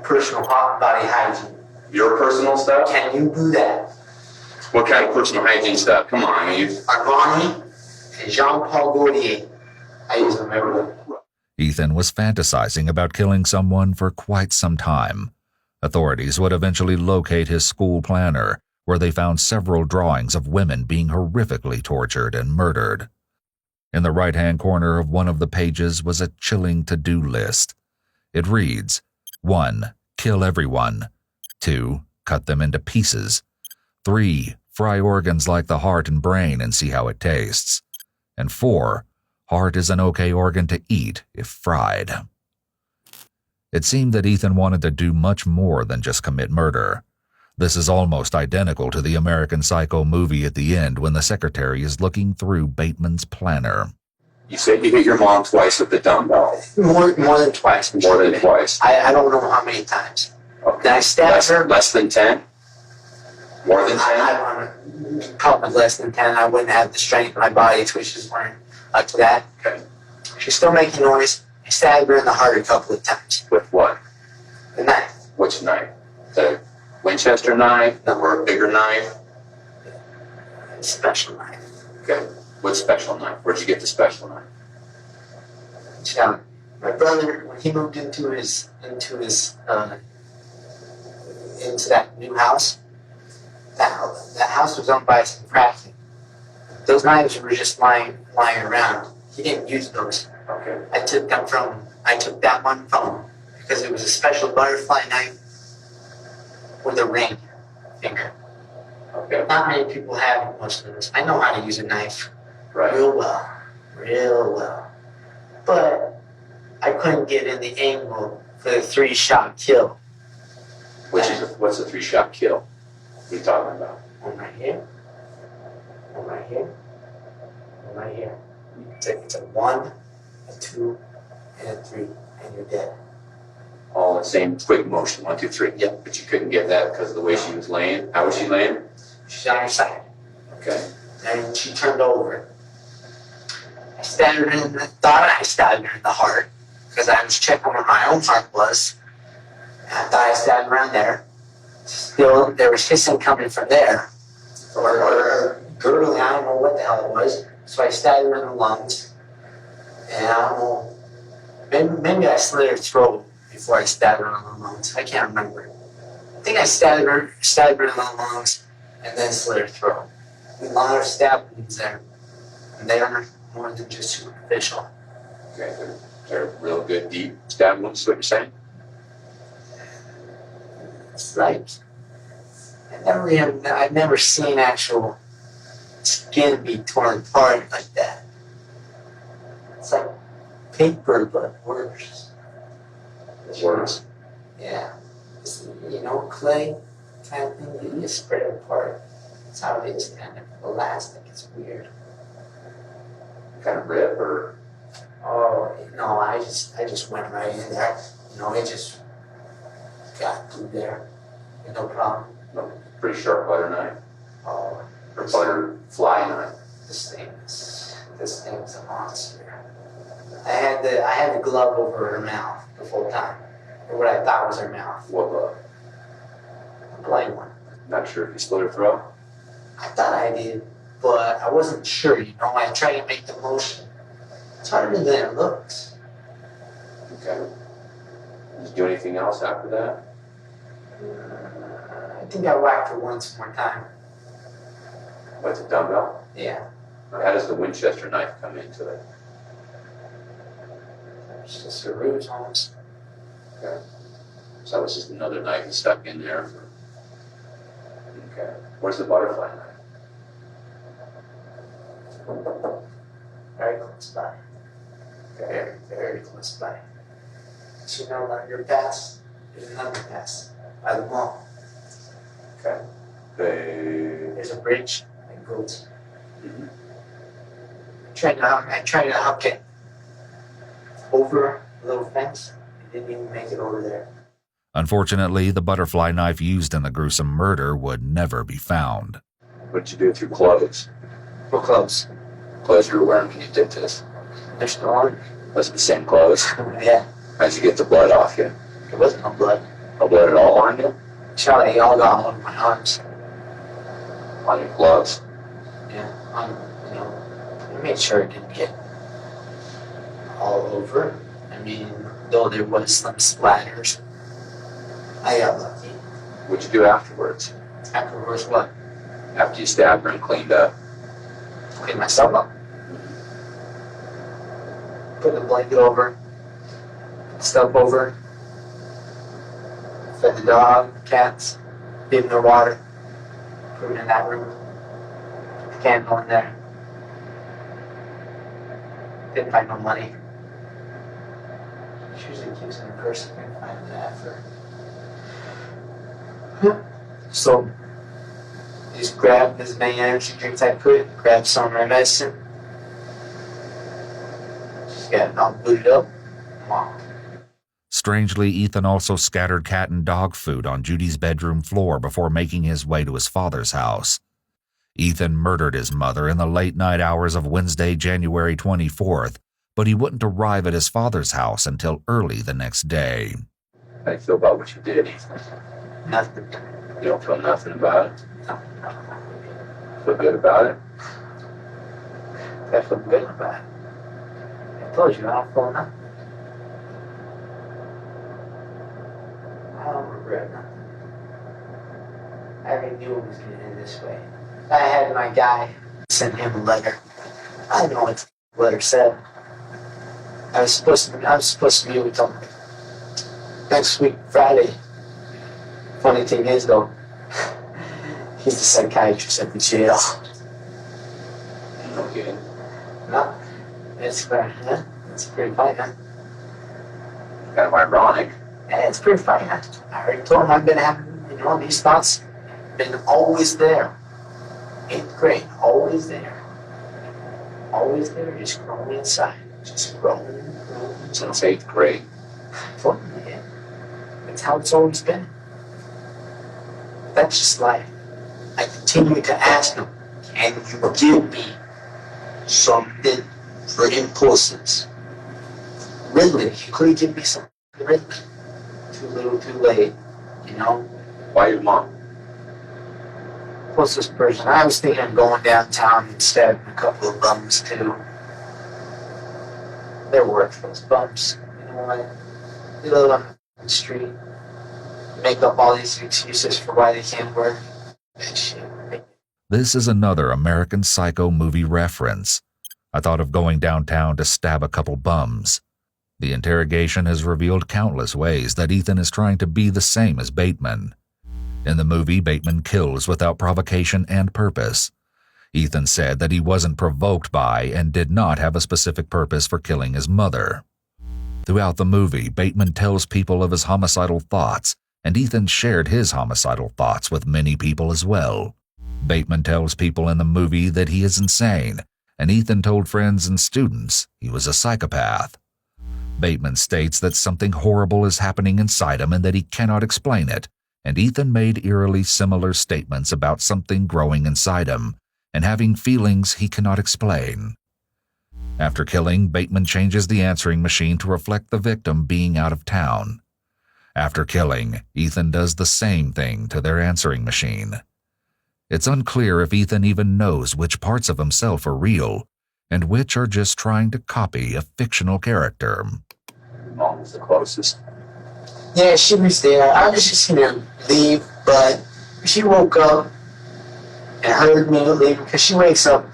personal body hygiene. Your personal stuff? Can you do that? What kind of personal hygiene stuff? Come on, I mean, Armani and Jean-Paul Gaultier. I use them every day. Ethan was fantasizing about killing someone for quite some time. Authorities would eventually locate his school planner, where they found several drawings of women being horrifically tortured and murdered. In the right-hand corner of one of the pages was a chilling to-do list. It reads, 1. Kill everyone. 2. Cut them into pieces. 3. Fry organs like the heart and brain and see how it tastes. And 4. Heart is an okay organ to eat if fried. It seemed that Ethan wanted to do much more than just commit murder. This is almost identical to the American Psycho movie at the end when the secretary is looking through Bateman's planner. You said you hit your mom twice with the dumbbell. More than twice. More than twice. I don't know how many times. Okay. Did I stab her? Less than 10? More than 10? I don't know. Probably less than 10. I wouldn't have the strength of my body to which is weren't up to that. Okay. She's still making noise. I stabbed her in the heart a couple of times. With what? The knife. Which knife? The Winchester knife? Or a bigger knife? Special knife. Okay. What special knife? Where'd you get the special knife? My brother, when he moved into that new house, that house was owned by some crackhead. Those knives were just lying around. He didn't use those. Okay. I took that one from him because it was a special butterfly knife with a ring finger. Okay. Not many people have most of those. I know how to use a knife Right. real well. But I couldn't get in the angle for the 3-shot kill. What's the 3-shot kill? What are you talking about? One right here. One right here. One right here. It's a 1, a 2, and a 3, and you're dead. All in the same quick motion, 1, 2, 3. Yep. But you couldn't get that because of the way she was laying. How was she laying? She's on her side. Okay. And she turned over. I stabbed her thought I stabbed her in the heart because I was checking where my own heart was. And I thought I stabbed around there. Still, there was hissing coming from there. Or gurgling, I don't know what the hell it was. So I stabbed her in the lungs. And I don't know, maybe I slit her throat before I stabbed her in the lungs. I can't remember. I think I stabbed her in the lungs and then slit her throat. A lot of stab wounds there. And they are more than just superficial. Okay. They're real good, deep stab wounds, is what you're saying? It's like, I've never seen actual skin be torn apart like that. It's like paper, but worse. Worse? Yeah. It's, clay kind of thing, you spread it apart. That's how it is, kind of elastic. It's weird. Kind of rip or? Oh, no, I just went right in there. It just got through there. No problem. No, pretty sharp butter knife. Oh, Or butter fly knife. this thing is This thing was a monster. I had the glove over her mouth the whole time. Or what I thought was her mouth. What glove? A plain one. Not sure if you split her throat? I thought I did, but I wasn't sure, you know. I tried to make the motion. It's harder than it looks. Okay. Did you do anything else after that? I think I whacked her once more time. What's a dumbbell? Yeah. How does the Winchester knife come into it? It's just a ruse almost. Okay. So that was just another knife stuck in there. Okay. Where's the butterfly knife? Very close by. Very, very close by. So you know, on your pass, there's another pass by the mall. Okay. There's a bridge that goes. I tried to hook it over a little fence. It didn't even make it over there. Unfortunately, the butterfly knife used in the gruesome murder would never be found. What'd you do with your clothes? What clothes? Clothes you were wearing when you did this. They're still on. Was it the same clothes? Yeah. How'd you get the blood off you? There wasn't no blood. No blood at all on you? Charlie, all got all over my arms. On your gloves? Yeah. I made sure it didn't get all over. I mean, though there was some splatters, I got lucky. What'd you do afterwards? Afterwards, what? After you stabbed her and cleaned up? Cleaned myself up. Put the blanket over. Stuff over. Fed the dog, cats. Gave them their water. Put them in that room. Put the candle in there. Didn't find no money. She usually keeps in her purse. I couldn't find that for her. So, I just grabbed as many energy drinks I could, grabbed some of my medicine. Just got it all booted up. Mom. Strangely, Ethan also scattered cat and dog food on Judy's bedroom floor before making his way to his father's house. Ethan murdered his mother in the late night hours of Wednesday, January 24th, but he wouldn't arrive at his father's house until early the next day. How do you feel about what you did, Ethan? Nothing. You don't feel nothing about it? No. Feel good about it? I feel good about it. I told you, I don't feel nothing. I don't regret nothing. I already knew it was going to end this way. I had my guy send him a letter. I didn't know what the letter said. I was supposed to be with him next week, Friday. Funny thing is, though, he's the psychiatrist at the jail. Okay. No, it's fair, huh? It's pretty funny, huh? Kind of ironic. Yeah, it's pretty funny, huh? I already told him I've been having, these thoughts been always there. 8th grade, always there. Always there, just growing inside. Just growing. Since 8th grade. Yeah. That's how it's always been. That's just life. I continue to ask him, can you give me something for impulses? Ritalin, you could give me some Ritalin. Too little, too late, Why your mom? Closest person. I was thinking of going downtown and stabbing a couple of bums too. They're worthless bums. You know what? They live on the street. Make up all these excuses for why they can't work. That shit. This is another American Psycho movie reference. I thought of going downtown to stab a couple bums. The interrogation has revealed countless ways that Ethan is trying to be the same as Bateman. In the movie, Bateman kills without provocation and purpose. Ethan said that he wasn't provoked by and did not have a specific purpose for killing his mother. Throughout the movie, Bateman tells people of his homicidal thoughts, and Ethan shared his homicidal thoughts with many people as well. Bateman tells people in the movie that he is insane, and Ethan told friends and students he was a psychopath. Bateman states that something horrible is happening inside him and that he cannot explain it, and Ethan made eerily similar statements about something growing inside him and having feelings he cannot explain. After killing, Bateman changes the answering machine to reflect the victim being out of town. After killing, Ethan does the same thing to their answering machine. It's unclear if Ethan even knows which parts of himself are real and which are just trying to copy a fictional character. Mom was the closest. Yeah, she was there. I was just gonna leave, but she woke up and heard me leaving because she wakes up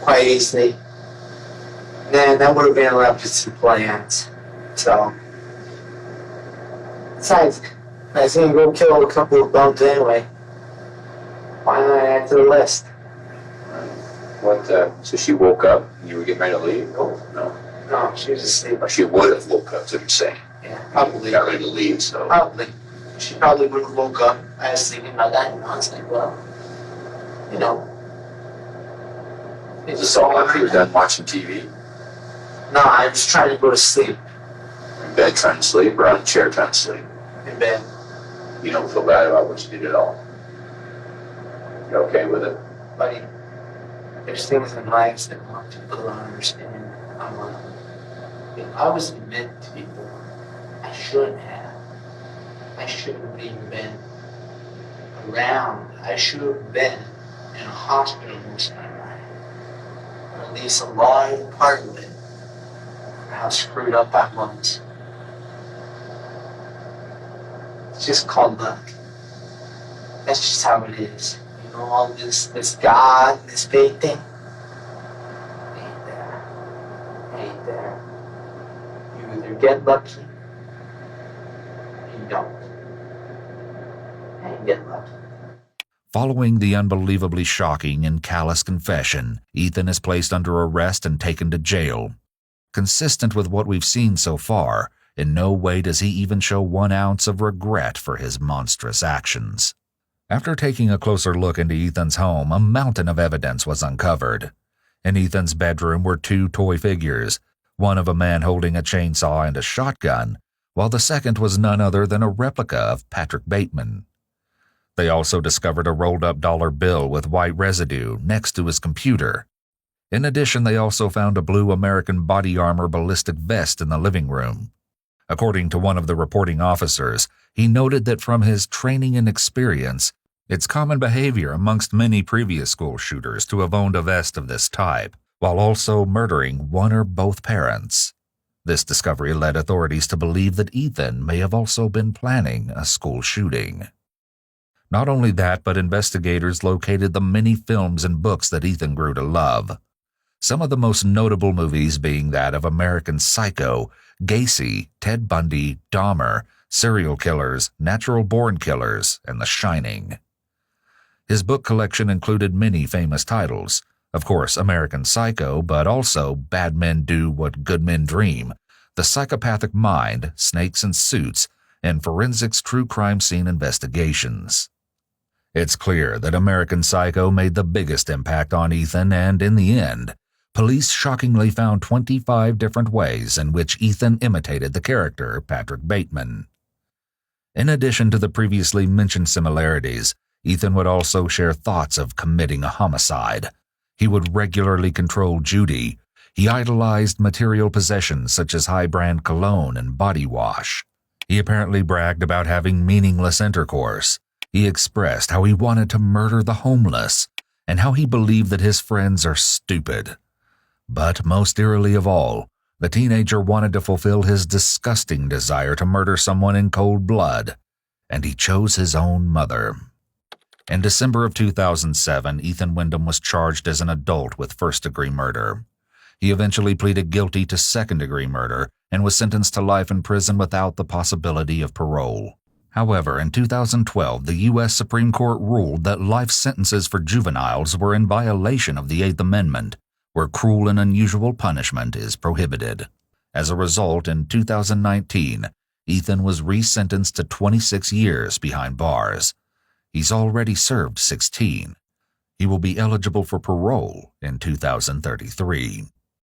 quite easily. Then that would have been left with some plans. So, besides, I was gonna go kill a couple of bums anyway. Why not add to the list? What, so she woke up and you were getting ready to leave? No. No, she was asleep. Or she would have woke up, so you're saying. Yeah, probably. Got ready to leave, so. Probably. She probably would have woke up. I was thinking about that, and I was like, well, you know. Is this all after you're done watching TV? No, I was trying to go to sleep. In bed trying to sleep or on a chair trying to sleep? In bed. You don't feel bad about what you did at all? You're okay with it? Buddy, there's things in life that a lot of people don't understand. I wasn't meant to be born. I shouldn't have. I shouldn't have even been around. I should have been in a hospital most of my life. Or at least a large part of it. For how screwed up I was. It's just called luck. That's just how it is. You know, all this God, this faith thing. Ain't there. Ain't there. You either get lucky, or you don't. And get lucky. Following the unbelievably shocking and callous confession, Ethan is placed under arrest and taken to jail. Consistent with what we've seen so far, in no way does he even show 1 ounce of regret for his monstrous actions. After taking a closer look into Ethan's home, a mountain of evidence was uncovered. In Ethan's bedroom were 2 toy figures, one of a man holding a chainsaw and a shotgun, while the second was none other than a replica of Patrick Bateman. They also discovered a rolled-up dollar bill with white residue next to his computer. In addition, they also found a blue American body armor ballistic vest in the living room. According to one of the reporting officers, he noted that from his training and experience, it's common behavior amongst many previous school shooters to have owned a vest of this type, while also murdering one or both parents. This discovery led authorities to believe that Ethan may have also been planning a school shooting. Not only that, but investigators located the many films and books that Ethan grew to love. Some of the most notable movies being that of American Psycho, Gacy, Ted Bundy, Dahmer, Serial Killers, Natural Born Killers, and The Shining. His book collection included many famous titles, of course American Psycho, but also Bad Men Do What Good Men Dream, The Psychopathic Mind, Snakes and Suits, and Forensics True Crime Scene Investigations. It's clear that American Psycho made the biggest impact on Ethan, and in the end, police shockingly found 25 different ways in which Ethan imitated the character Patrick Bateman. In addition to the previously mentioned similarities, Ethan would also share thoughts of committing a homicide. He would regularly control Judy. He idolized material possessions such as high-brand cologne and body wash. He apparently bragged about having meaningless intercourse. He expressed how he wanted to murder the homeless and how he believed that his friends are stupid. But most eerily of all, the teenager wanted to fulfill his disgusting desire to murder someone in cold blood, and he chose his own mother. In December of 2007, Ethan Wyndham was charged as an adult with first-degree murder. He eventually pleaded guilty to second-degree murder and was sentenced to life in prison without the possibility of parole. However, in 2012, the U.S. Supreme Court ruled that life sentences for juveniles were in violation of the Eighth Amendment, where cruel and unusual punishment is prohibited. As a result, in 2019, Ethan was resentenced to 26 years behind bars. He's already served 16. He will be eligible for parole in 2033.